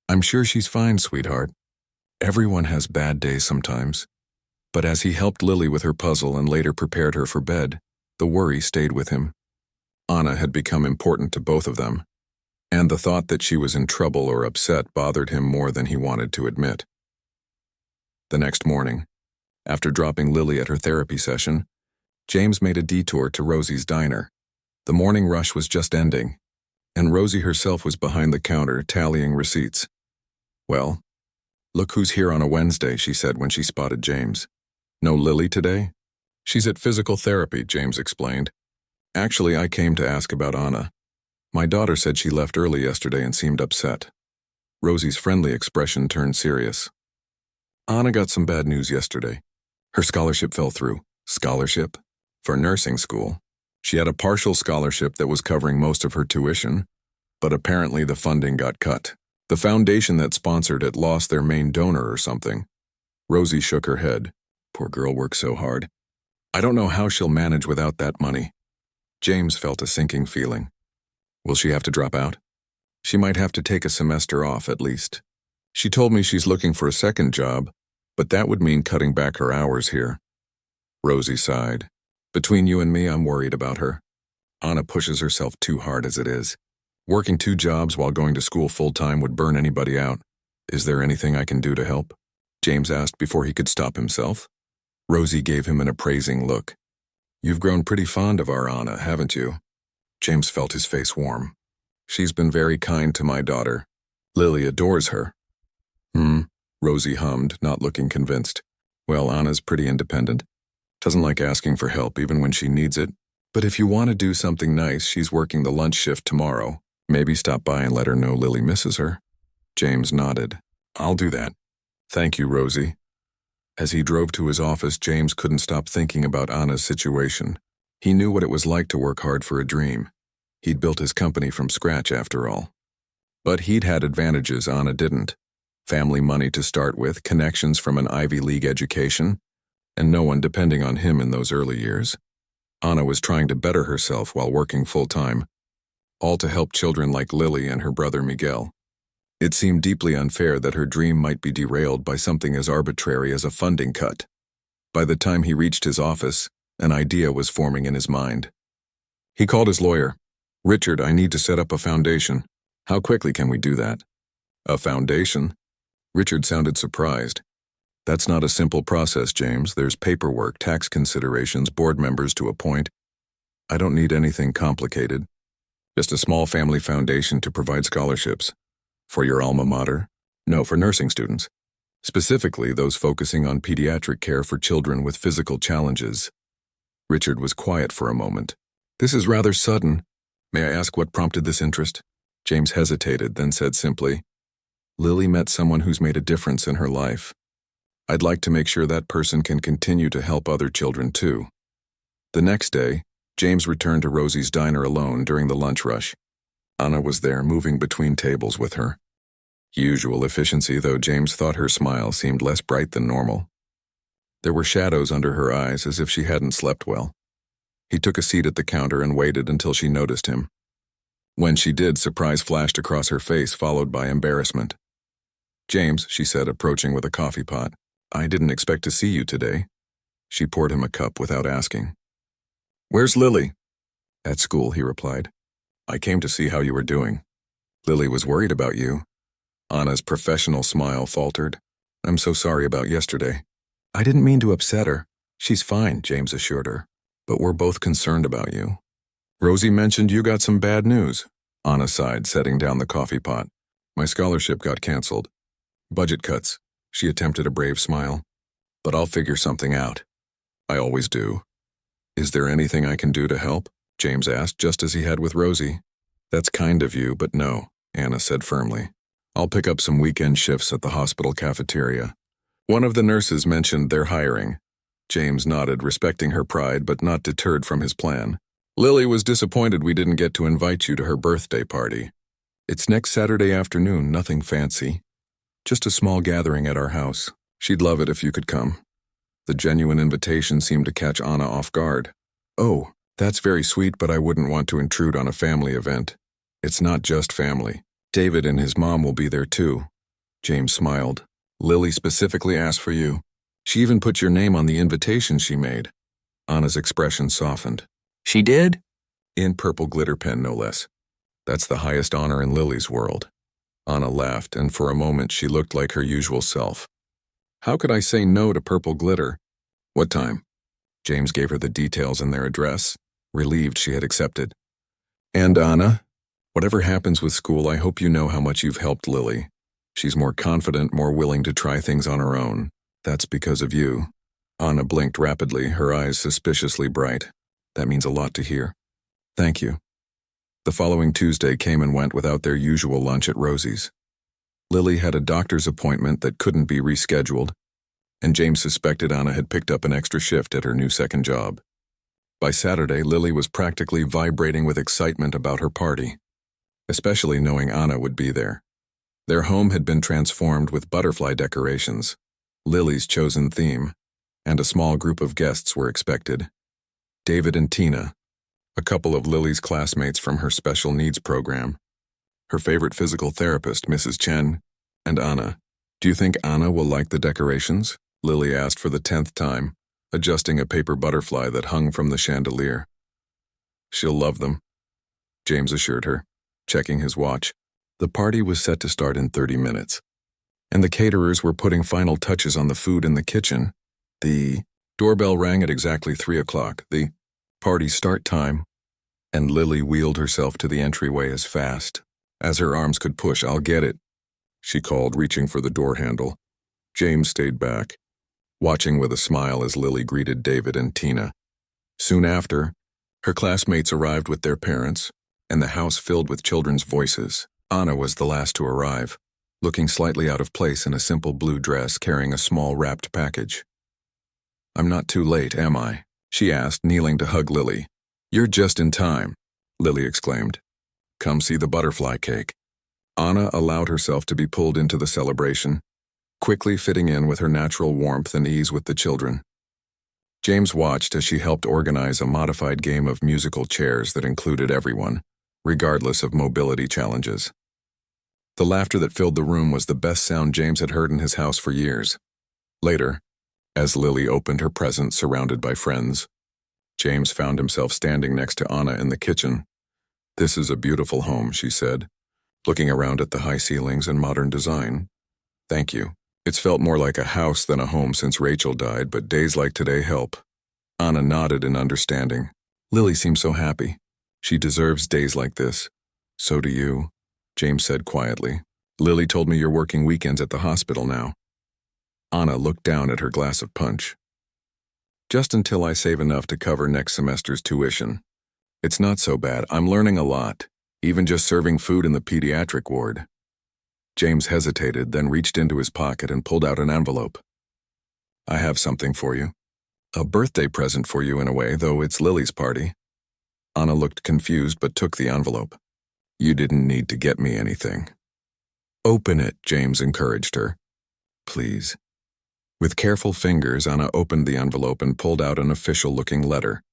"I'm sure she's fine, sweetheart. Everyone has bad days sometimes." But as he helped Lily with her puzzle and later prepared her for bed, the worry stayed with him. Anna had become important to both of them, and the thought that she was in trouble or upset bothered him more than he wanted to admit. The next morning, after dropping Lily at her therapy session, James made a detour to Rosie's diner. The morning rush was just ending, and Rosie herself was behind the counter tallying receipts. "Well, look who's here on a Wednesday," she said when she spotted James. "No Lily today?" "She's at physical therapy," James explained. "Actually, I came to ask about Anna. My daughter said she left early yesterday and seemed upset." Rosie's friendly expression turned serious. "Anna got some bad news yesterday. Her scholarship fell through." "Scholarship?" "For nursing school. She had a partial scholarship that was covering most of her tuition, but apparently the funding got cut. The foundation that sponsored it lost their main donor or something." Rosie shook her head. "Poor girl works so hard. I don't know how she'll manage without that money." James felt a sinking feeling. "Will she have to drop out?" "She might have to take a semester off at least. She told me she's looking for a second job, but that would mean cutting back her hours here." Rosie sighed. "Between you and me, I'm worried about her. Anna pushes herself too hard as it is. Working 2 jobs while going to school full-time would burn anybody out. Is there anything I can do to help?" James asked before he could stop himself. Rosie gave him an appraising look. "You've grown pretty fond of our Anna, haven't you?" James felt his face warm. "She's been very kind to my daughter. Lily adores her." Rosie hummed, not looking convinced. "Well, Anna's pretty independent. Doesn't like asking for help even when she needs it. But if you want to do something nice, she's working the lunch shift tomorrow. Maybe stop by and let her know Lily misses her." James nodded. "I'll do that. Thank you, Rosie." As he drove to his office, James couldn't stop thinking about Anna's situation. He knew what it was like to work hard for a dream. He'd built his company from scratch, after all. But he'd had advantages Anna didn't. Family money to start with, connections from an Ivy League education, and no one depending on him in those early years. Anna was trying to better herself while working full-time, all to help children like Lily and her brother Miguel. It seemed deeply unfair that her dream might be derailed by something as arbitrary as a funding cut. By the time he reached his office, an idea was forming in his mind. He called his lawyer. "Richard, I need to set up a foundation. How quickly can we do that?" "A foundation?" Richard sounded surprised. "That's not a simple process, James. There's paperwork, tax considerations, board members to appoint. I don't need anything complicated. Just a small family foundation to provide scholarships. For your alma mater? No, for nursing students. Specifically, those focusing on pediatric care for children with physical challenges." Richard was quiet for a moment. "This is rather sudden. May I ask what prompted this interest?" James hesitated, then said simply, "Lily met someone who's made a difference in her life. I'd like to make sure that person can continue to help other children too." The next day, James returned to Rosie's diner alone during the lunch rush. Anna was there, moving between tables with her. Usual efficiency, though James thought her smile seemed less bright than normal. There were shadows under her eyes, as if she hadn't slept well. He took a seat at the counter and waited until she noticed him. When she did, surprise flashed across her face, followed by embarrassment. "James," she said, approaching with a coffee pot, "I didn't expect to see you today." She poured him a cup without asking. "Where's Lily?" "At school," he replied. "I came to see how you were doing." "Lily was worried about you." Anna's professional smile faltered. "I'm so sorry about yesterday." "I didn't mean to upset her. She's fine," James assured her. "But we're both concerned about you." "Rosie mentioned you got some bad news." Anna sighed, setting down the coffee pot. "My scholarship got canceled. Budget cuts." She attempted a brave smile. "But I'll figure something out. I always do." "Is there anything I can do to help?" James asked, just as he had with Rosie. "That's kind of you, but no," Anna said firmly. "I'll pick up some weekend shifts at the hospital cafeteria. One of the nurses mentioned they're hiring." James nodded, respecting her pride but not deterred from his plan. "Lily was disappointed we didn't get to invite you to her birthday party. It's next Saturday afternoon, nothing fancy. Just a small gathering at our house. She'd love it if you could come." The genuine invitation seemed to catch Anna off guard. "Oh, that's very sweet, but I wouldn't want to intrude on a family event." "It's not just family. David and his mom will be there too." James smiled. "Lily specifically asked for you. She even put your name on the invitation she made." Anna's expression softened. "She did?" "In purple glitter pen, no less. That's the highest honor in Lily's world." Anna laughed, and for a moment she looked like her usual self. "How could I say no to purple glitter?" "What time?" James gave her the details and their address, relieved she had accepted. "And Anna, whatever happens with school, I hope you know how much you've helped Lily. She's more confident, more willing to try things on her own. That's because of you." Anna blinked rapidly, her eyes suspiciously bright. "That means a lot to hear." "Thank you." The following Tuesday came and went without their usual lunch at Rosie's. Lily had a doctor's appointment that couldn't be rescheduled, and James suspected Anna had picked up an extra shift at her new second job. By Saturday, Lily was practically vibrating with excitement about her party, especially knowing Anna would be there. Their home had been transformed with butterfly decorations, Lily's chosen theme, and a small group of guests were expected. David and Tina, a couple of Lily's classmates from her special needs program, her favorite physical therapist, Mrs. Chen, and Anna. "Do you think Anna will like the decorations?" Lily asked for the 10th time, adjusting a paper butterfly that hung from the chandelier. "She'll love them," James assured her, checking his watch. The party was set to start in 30 minutes, and the caterers were putting final touches on the food in the kitchen. The doorbell rang at exactly 3 o'clock, the party start time, and Lily wheeled herself to the entryway as fast as her arms could push. "I'll get it," she called, reaching for the door handle. James stayed back, watching with a smile as Lily greeted David and Tina. Soon after, her classmates arrived with their parents, and the house filled with children's voices. Anna was the last to arrive, looking slightly out of place in a simple blue dress carrying a small wrapped package. "I'm not too late, am I?" she asked, kneeling to hug Lily. "You're just in time," Lily exclaimed. "Come see the butterfly cake." Anna allowed herself to be pulled into the celebration, quickly fitting in with her natural warmth and ease with the children. James watched as she helped organize a modified game of musical chairs that included everyone, regardless of mobility challenges. The laughter that filled the room was the best sound James had heard in his house for years. Later, as Lily opened her present surrounded by friends, James found himself standing next to Anna in the kitchen. "This is a beautiful home," she said, looking around at the high ceilings and modern design. "Thank you. It's felt more like a house than a home since Rachel died, but days like today help." Anna nodded in understanding. "Lily seems so happy. She deserves days like this." "So do you," James said quietly. "Lily told me you're working weekends at the hospital now." Anna looked down at her glass of punch. "Just until I save enough to cover next semester's tuition. It's not so bad. I'm learning a lot, even just serving food in the pediatric ward." James hesitated, then reached into his pocket and pulled out an envelope. "I have something for you. A birthday present for you in a way, though it's Lily's party." Anna looked confused but took the envelope. "You didn't need to get me anything." "Open it," James encouraged her. "Please." With careful fingers, Anna opened the envelope and pulled out an official-looking letter.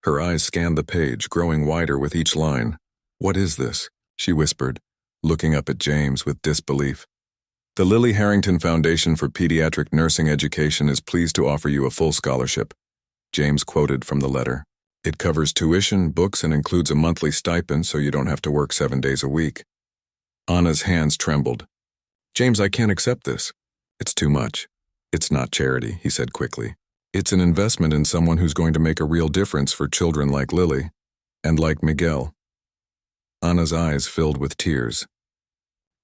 Her eyes scanned the page, growing wider with each line. "What is this?" she whispered, looking up at James with disbelief. The Lily Harrington Foundation for Pediatric Nursing Education is pleased to offer you a full scholarship. James quoted from the letter. It covers tuition, books, and includes a monthly stipend so you don't have to work 7 days a week. Anna's hands trembled. James, I can't accept this. It's too much. It's not charity, he said quickly. It's an investment in someone who's going to make a real difference for children like Lily, and like Miguel. Anna's eyes filled with tears.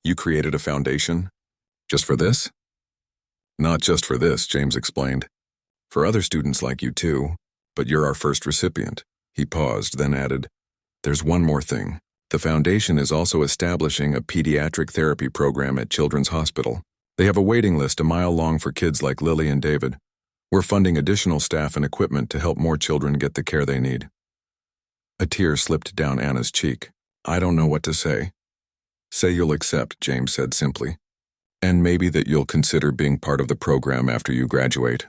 You created a foundation? Just for this? Not just for this, James explained. For other students like you too, but you're our first recipient. He paused, then added, There's one more thing. The foundation is also establishing a pediatric therapy program at Children's Hospital. They have a waiting list a mile long for kids like Lily and David. We're funding additional staff and equipment to help more children get the care they need. A tear slipped down Anna's cheek. I don't know what to say. Say you'll accept, James said simply. And maybe that you'll consider being part of the program after you graduate.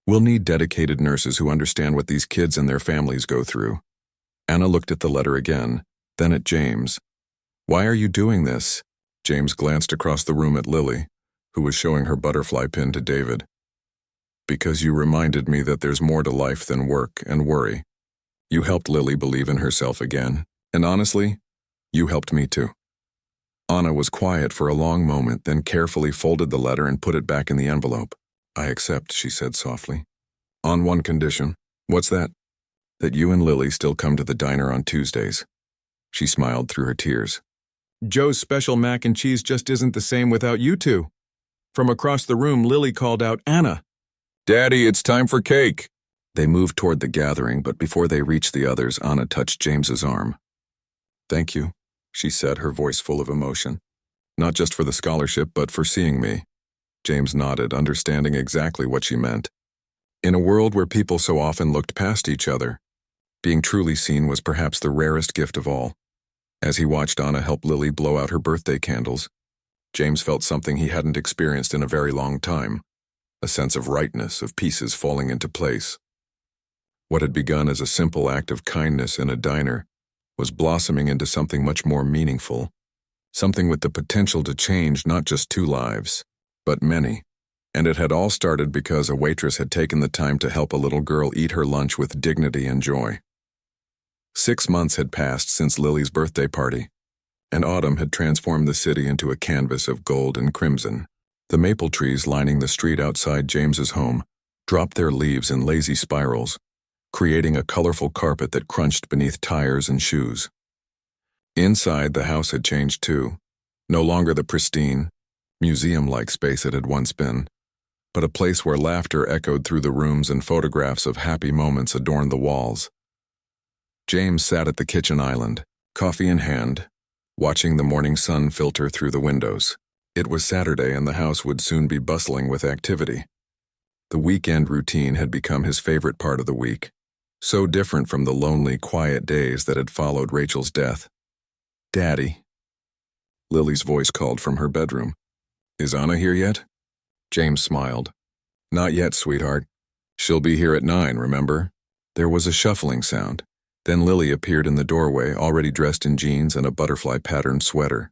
We'll need dedicated nurses who understand what these kids and their families go through. Anna looked at the letter again, then at James. Why are you doing this? James glanced across the room at Lily, who was showing her butterfly pin to David. Because you reminded me that there's more to life than work and worry. You helped Lily believe in herself again, and honestly, you helped me too. Anna was quiet for a long moment, then carefully folded the letter and put it back in the envelope. I accept, she said softly. On one condition. What's that? That you and Lily still come to the diner on Tuesdays. She smiled through her tears. Joe's special mac and cheese just isn't the same without you two. From across the room, Lily called out, Anna. Daddy, it's time for cake. They moved toward the gathering, but before they reached the others, Anna touched James's arm. Thank you, she said, her voice full of emotion. Not just for the scholarship, but for seeing me. James nodded, understanding exactly what she meant. In a world where people so often looked past each other, being truly seen was perhaps the rarest gift of all. As he watched Anna help Lily blow out her birthday candles, James felt something he hadn't experienced in a very long time, a sense of rightness, of pieces falling into place. What had begun as a simple act of kindness in a diner was blossoming into something much more meaningful, something with the potential to change not just 2 lives, but many. And it had all started because a waitress had taken the time to help a little girl eat her lunch with dignity and joy. 6 months had passed since Lily's birthday party, and autumn had transformed the city into a canvas of gold and crimson. The maple trees lining the street outside James's home dropped their leaves in lazy spirals, creating a colorful carpet that crunched beneath tires and shoes. Inside, the house had changed too, no longer the pristine, museum-like space it had once been, but a place where laughter echoed through the rooms and photographs of happy moments adorned the walls. James sat at the kitchen island, coffee in hand, watching the morning sun filter through the windows. It was Saturday and the house would soon be bustling with activity. The weekend routine had become his favorite part of the week, so different from the lonely, quiet days that had followed Rachel's death. Daddy. Lily's voice called from her bedroom. Is Anna here yet? James smiled. Not yet, sweetheart. She'll be here at 9, remember? There was a shuffling sound. Then Lily appeared in the doorway, already dressed in jeans and a butterfly-patterned sweater.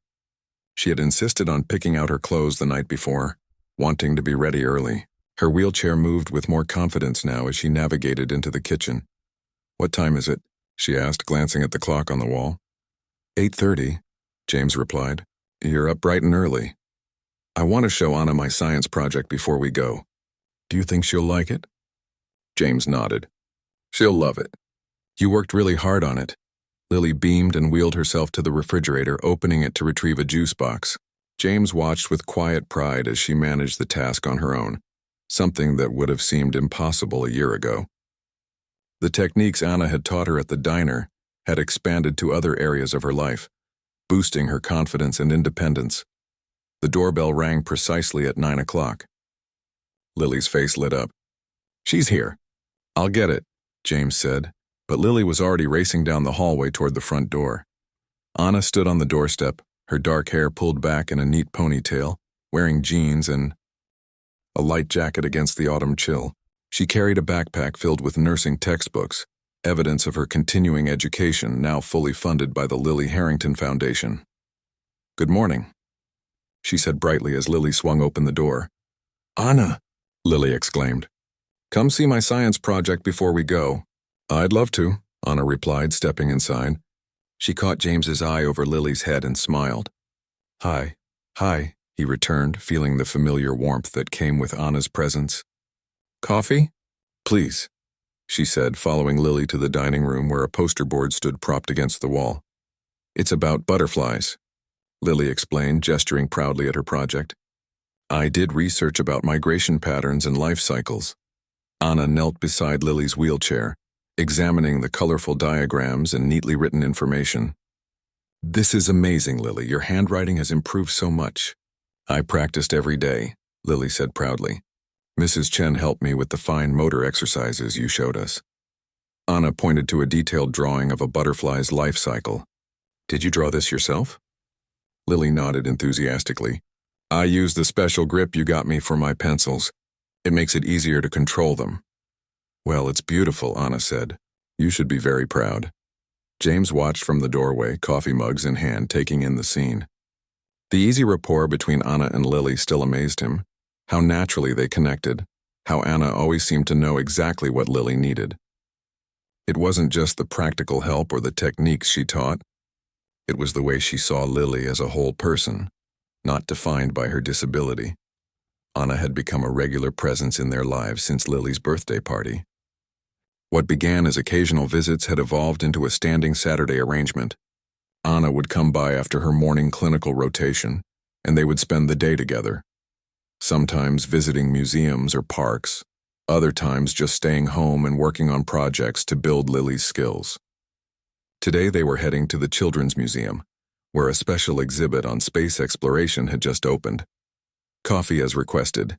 She had insisted on picking out her clothes the night before, wanting to be ready early. Her wheelchair moved with more confidence now as she navigated into the kitchen. What time is it? She asked, glancing at the clock on the wall. 8:30, James replied. You're up bright and early. I want to show Anna my science project before we go. Do you think she'll like it? James nodded. She'll love it. You worked really hard on it. Lily beamed and wheeled herself to the refrigerator, opening it to retrieve a juice box. James watched with quiet pride as she managed the task on her own, something that would have seemed impossible a year ago. The techniques Anna had taught her at the diner had expanded to other areas of her life, boosting her confidence and independence. The doorbell rang precisely at 9 o'clock. Lily's face lit up. She's here. I'll get it, James said, but Lily was already racing down the hallway toward the front door. Anna stood on the doorstep, her dark hair pulled back in a neat ponytail, wearing jeans and a light jacket against the autumn chill. She carried a backpack filled with nursing textbooks, evidence of her continuing education now fully funded by the Lily Harrington Foundation. Good morning. she said brightly as Lily swung open the door. "Anna!" Lily exclaimed. "Come see my science project before we go." "I'd love to," Anna replied, stepping inside. She caught James's eye over Lily's head and smiled. "Hi, he returned, feeling the familiar warmth that came with Anna's presence. "Coffee?" "Please," she said, following Lily to the dining room where a poster board stood propped against the wall. "It's about butterflies," Lily explained, gesturing proudly at her project. "I did research about migration patterns and life cycles." Anna knelt beside Lily's wheelchair, examining the colorful diagrams and neatly written information. "This is amazing, Lily. Your handwriting has improved so much." "I practiced every day," Lily said proudly. "Mrs. Chen helped me with the fine motor exercises you showed us." Anna pointed to a detailed drawing of a butterfly's life cycle. "Did you draw this yourself?" Lily nodded enthusiastically. "I used the special grip you got me for my pencils. It makes it easier to control them." "Well, it's beautiful," Anna said. "You should be very proud." James watched from the doorway, coffee mugs in hand, taking in the scene. The easy rapport between Anna and Lily still amazed him. How naturally they connected, how Anna always seemed to know exactly what Lily needed. It wasn't just the practical help or the techniques she taught. It was the way she saw Lily as a whole person, not defined by her disability. Anna had become a regular presence in their lives since Lily's birthday party. What began as occasional visits had evolved into a standing Saturday arrangement. Anna would come by after her morning clinical rotation, and they would spend the day together. Sometimes visiting museums or parks, other times just staying home and working on projects to build Lily's skills. Today they were heading to the Children's Museum, where a special exhibit on space exploration had just opened. "Coffee as requested,"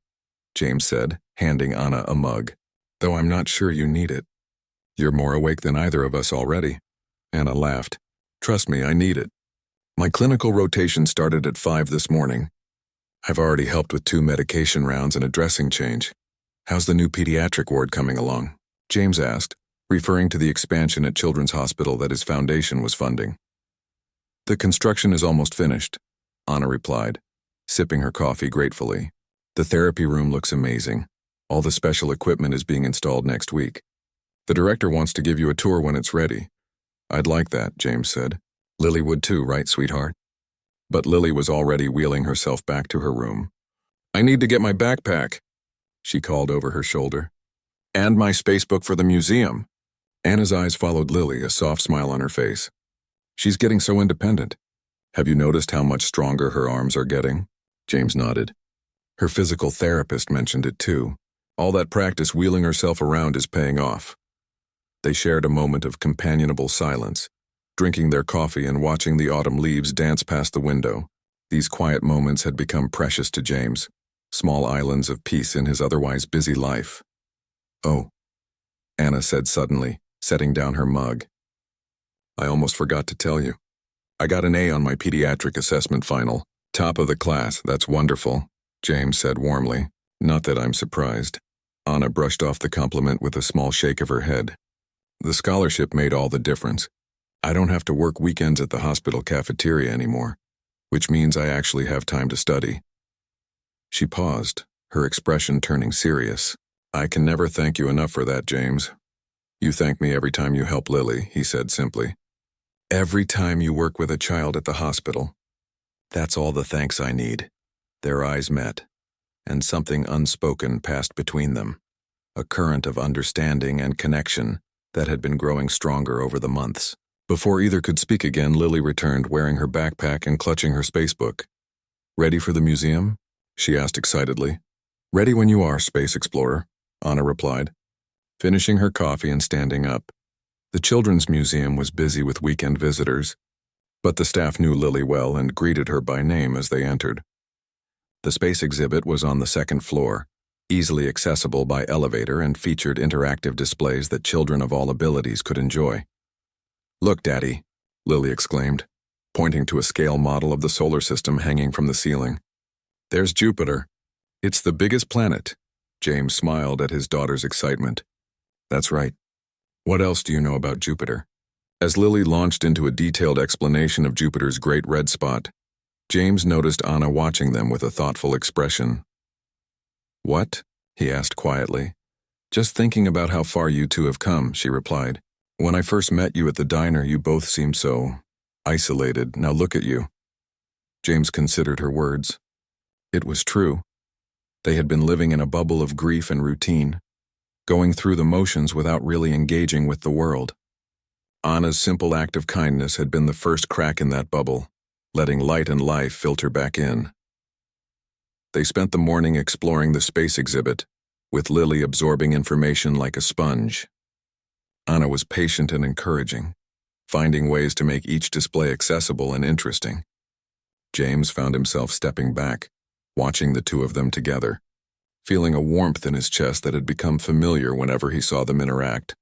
James said, handing Anna a mug. "Though I'm not sure you need it. You're more awake than either of us already." Anna laughed. "Trust me, I need it. My clinical rotation started at 5 this morning. I've already helped with 2 medication rounds and a dressing change. How's the new pediatric ward coming along?" James asked, referring to the expansion at Children's Hospital that his foundation was funding. "The construction is almost finished," Anna replied, sipping her coffee gratefully. "The therapy room looks amazing. All the special equipment is being installed next week. The director wants to give you a tour when it's ready." "I'd like that," James said. "Lily would too, right, sweetheart?" But Lily was already wheeling herself back to her room. "I need to get my backpack," she called over her shoulder. "And my spacebook for the museum." Anna's eyes followed Lily, a soft smile on her face. "She's getting so independent. Have you noticed how much stronger her arms are getting?" James nodded. "Her physical therapist mentioned it too. All that practice wheeling herself around is paying off." They shared a moment of companionable silence, drinking their coffee and watching the autumn leaves dance past the window. These quiet moments had become precious to James, small islands of peace in his otherwise busy life. "Oh," Anna said suddenly, setting down her mug. "I almost forgot to tell you. I got an A on my pediatric assessment final. Top of the class, that's wonderful," James said warmly. "Not that I'm surprised." Anna brushed off the compliment with a small shake of her head. "The scholarship made all the difference. I don't have to work weekends at the hospital cafeteria anymore, which means I actually have time to study." She paused, her expression turning serious. "I can never thank you enough for that, James. You thank me every time you help Lily," he said simply. "Every time you work with a child at the hospital. That's all the thanks I need." Their eyes met, and something unspoken passed between them, a current of understanding and connection that had been growing stronger over the months. Before either could speak again, Lily returned, wearing her backpack and clutching her spacebook. "Ready for the museum?" she asked excitedly. "Ready when you are, Space Explorer," Anna replied, finishing her coffee and standing up. The Children's Museum was busy with weekend visitors, but the staff knew Lily well and greeted her by name as they entered. The space exhibit was on the 2nd floor, easily accessible by elevator, and featured interactive displays that children of all abilities could enjoy. "Look, Daddy," Lily exclaimed, pointing to a scale model of the solar system hanging from the ceiling. "There's Jupiter. It's the biggest planet." James smiled at his daughter's excitement. "That's right. What else do you know about Jupiter?" As Lily launched into a detailed explanation of Jupiter's great red spot, James noticed Anna watching them with a thoughtful expression. "What?" he asked quietly. "Just thinking about how far you two have come," she replied. "When I first met you at the diner, you both seemed so isolated. Now look at you." James considered her words. It was true. They had been living in a bubble of grief and routine, going through the motions without really engaging with the world. Anna's simple act of kindness had been the first crack in that bubble, letting light and life filter back in. They spent the morning exploring the space exhibit, with Lily absorbing information like a sponge. Anna was patient and encouraging, finding ways to make each display accessible and interesting. James found himself stepping back, watching the two of them together, feeling a warmth in his chest that had become familiar whenever he saw them interact.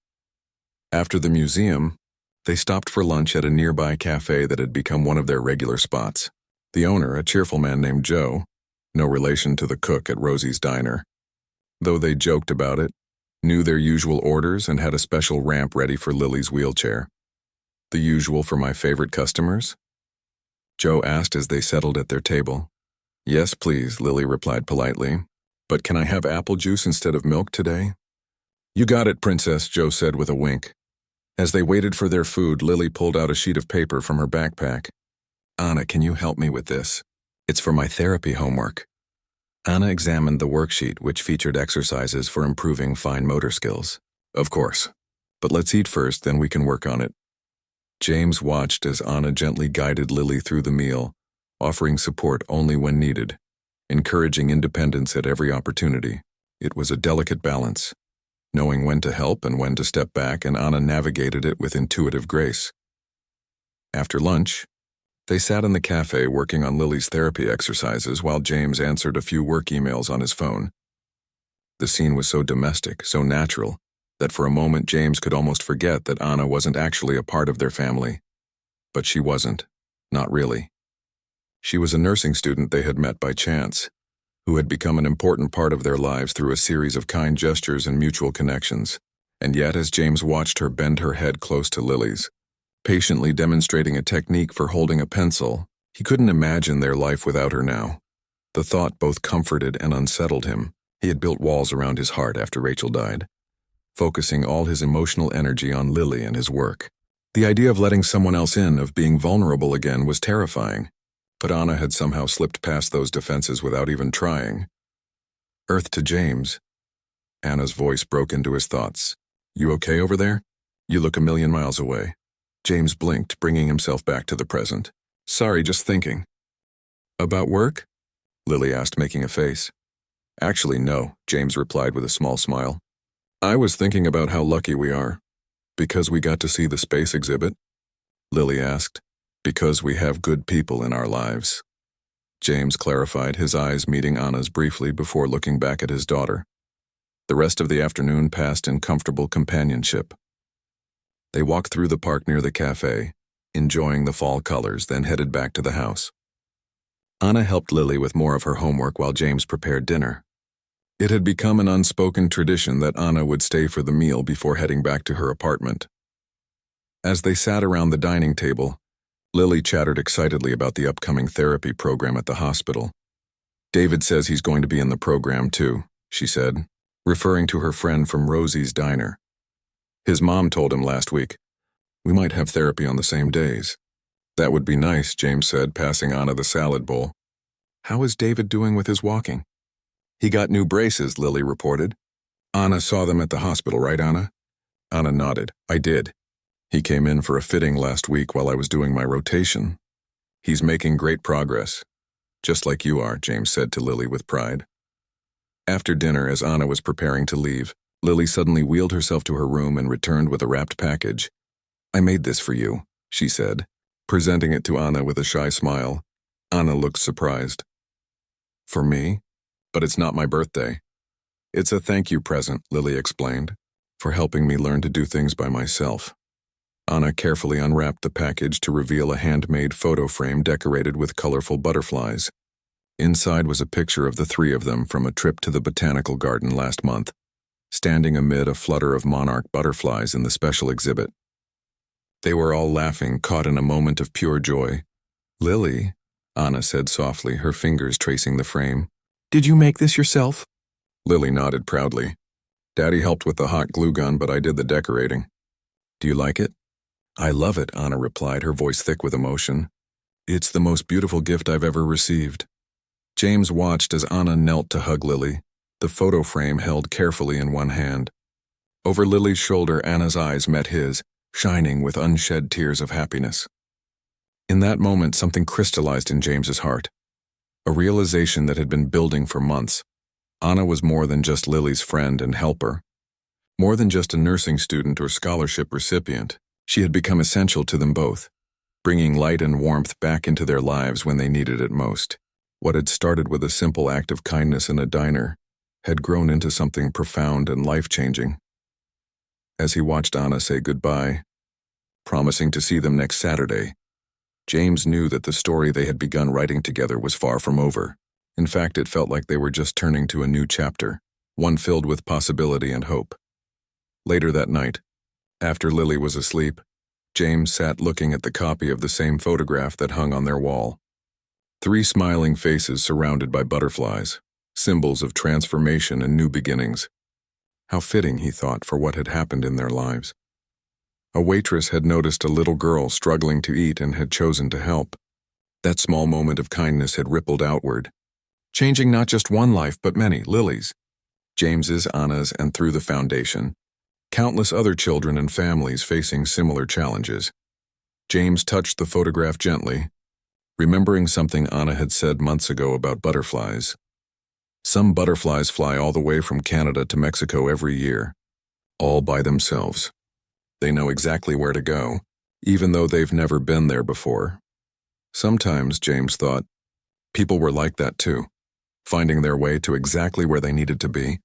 After the museum, they stopped for lunch at a nearby cafe that had become one of their regular spots. The owner, a cheerful man named Joe, no relation to the cook at Rosie's diner. Though they joked about it, knew their usual orders, and had a special ramp ready for Lily's wheelchair. "The usual for my favorite customers?" Joe asked as they settled at their table. "Yes, please," Lily replied politely. "But can I have apple juice instead of milk today?" "You got it, Princess," Joe said with a wink. As they waited for their food, Lily pulled out a sheet of paper from her backpack. "Anna, can you help me with this? It's for my therapy homework." Anna examined the worksheet, which featured exercises for improving fine motor skills. "Of course. But let's eat first, then we can work on it." James watched as Anna gently guided Lily through the meal, offering support only when needed, encouraging independence at every opportunity. It was a delicate balance, knowing when to help and when to step back, and Anna navigated it with intuitive grace. After lunch, they sat in the cafe working on Lily's therapy exercises while James answered a few work emails on his phone. The scene was so domestic, so natural, that for a moment James could almost forget that Anna wasn't actually a part of their family. But she wasn't. Not really. She was a nursing student they had met by chance, who had become an important part of their lives through a series of kind gestures and mutual connections. And yet, as James watched her bend her head close to Lily's, patiently demonstrating a technique for holding a pencil, he couldn't imagine their life without her now. The thought both comforted and unsettled him. He had built walls around his heart after Rachel died, focusing all his emotional energy on Lily and his work. The idea of letting someone else in, of being vulnerable again, was terrifying. But Anna had somehow slipped past those defenses without even trying. "Earth to James." Anna's voice broke into his thoughts. "You okay over there? You look a million miles away." James blinked, bringing himself back to the present. "Sorry, just thinking." "About work?" Lily asked, making a face. "Actually, no," James replied with a small smile. "I was thinking about how lucky we are." "Because we got to see the space exhibit?" Lily asked. "Because we have good people in our lives." James clarified, his eyes meeting Anna's briefly before looking back at his daughter. The rest of the afternoon passed in comfortable companionship. They walked through the park near the cafe, enjoying the fall colors, then headed back to the house. Anna helped Lily with more of her homework while James prepared dinner. It had become an unspoken tradition that Anna would stay for the meal before heading back to her apartment. As they sat around the dining table, Lily chattered excitedly about the upcoming therapy program at the hospital. "David says he's going to be in the program too," she said, referring to her friend from Rosie's diner. "His mom told him last week. We might have therapy on the same days." "That would be nice," James said, passing Anna the salad bowl. "How is David doing with his walking?" "He got new braces," Lily reported. "Anna saw them at the hospital, right, Anna?" Anna nodded. "I did. He came in for a fitting last week while I was doing my rotation. He's making great progress. Just like you are," James said to Lily with pride. After dinner, as Anna was preparing to leave, Lily suddenly wheeled herself to her room and returned with a wrapped package. "I made this for you," she said, presenting it to Anna with a shy smile. Anna looked surprised. "For me? But it's not my birthday." "It's a thank you present," Lily explained, "for helping me learn to do things by myself." Anna carefully unwrapped the package to reveal a handmade photo frame decorated with colorful butterflies. Inside was a picture of the three of them from a trip to the botanical garden last month, standing amid a flutter of monarch butterflies in the special exhibit. They were all laughing, caught in a moment of pure joy. Lily, Anna said softly, her fingers tracing the frame. Did you make this yourself? Lily nodded proudly. Daddy helped with the hot glue gun, but I did the decorating. Do you like it? I love it, Anna replied, her voice thick with emotion. It's the most beautiful gift I've ever received. James watched as Anna knelt to hug Lily, the photo frame held carefully in one hand. Over Lily's shoulder, Anna's eyes met his, shining with unshed tears of happiness. In that moment, something crystallized in James's heart. A realization that had been building for months. Anna was more than just Lily's friend and helper. More than just a nursing student or scholarship recipient, she had become essential to them both, bringing light and warmth back into their lives when they needed it most. What had started with a simple act of kindness in a diner had grown into something profound and life-changing. As he watched Anna say goodbye, promising to see them next Saturday, James knew that the story they had begun writing together was far from over. In fact, it felt like they were just turning to a new chapter, one filled with possibility and hope. Later that night, after Lily was asleep, James sat looking at the copy of the same photograph that hung on their wall. 3 smiling faces surrounded by butterflies, symbols of transformation and new beginnings. How fitting, he thought, for what had happened in their lives. A waitress had noticed a little girl struggling to eat and had chosen to help. That small moment of kindness had rippled outward, changing not just one life but many, Lily's, James's, Anna's, and through the foundation, countless other children and families facing similar challenges. James touched the photograph gently, remembering something Anna had said months ago about butterflies. Some butterflies fly all the way from Canada to Mexico every year, all by themselves. They know exactly where to go, even though they've never been there before. Sometimes, James thought, people were like that too, finding their way to exactly where they needed to be,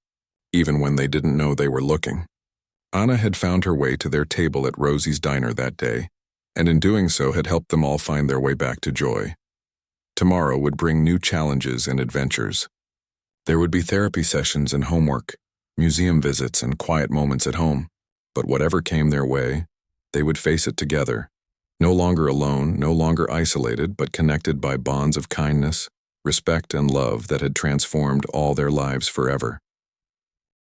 even when they didn't know they were looking. Anna had found her way to their table at Rosie's diner that day, and in doing so had helped them all find their way back to joy. Tomorrow would bring new challenges and adventures. There would be therapy sessions and homework, museum visits and quiet moments at home. But whatever came their way, they would face it together, no longer alone, no longer isolated, but connected by bonds of kindness, respect, and love that had transformed all their lives forever.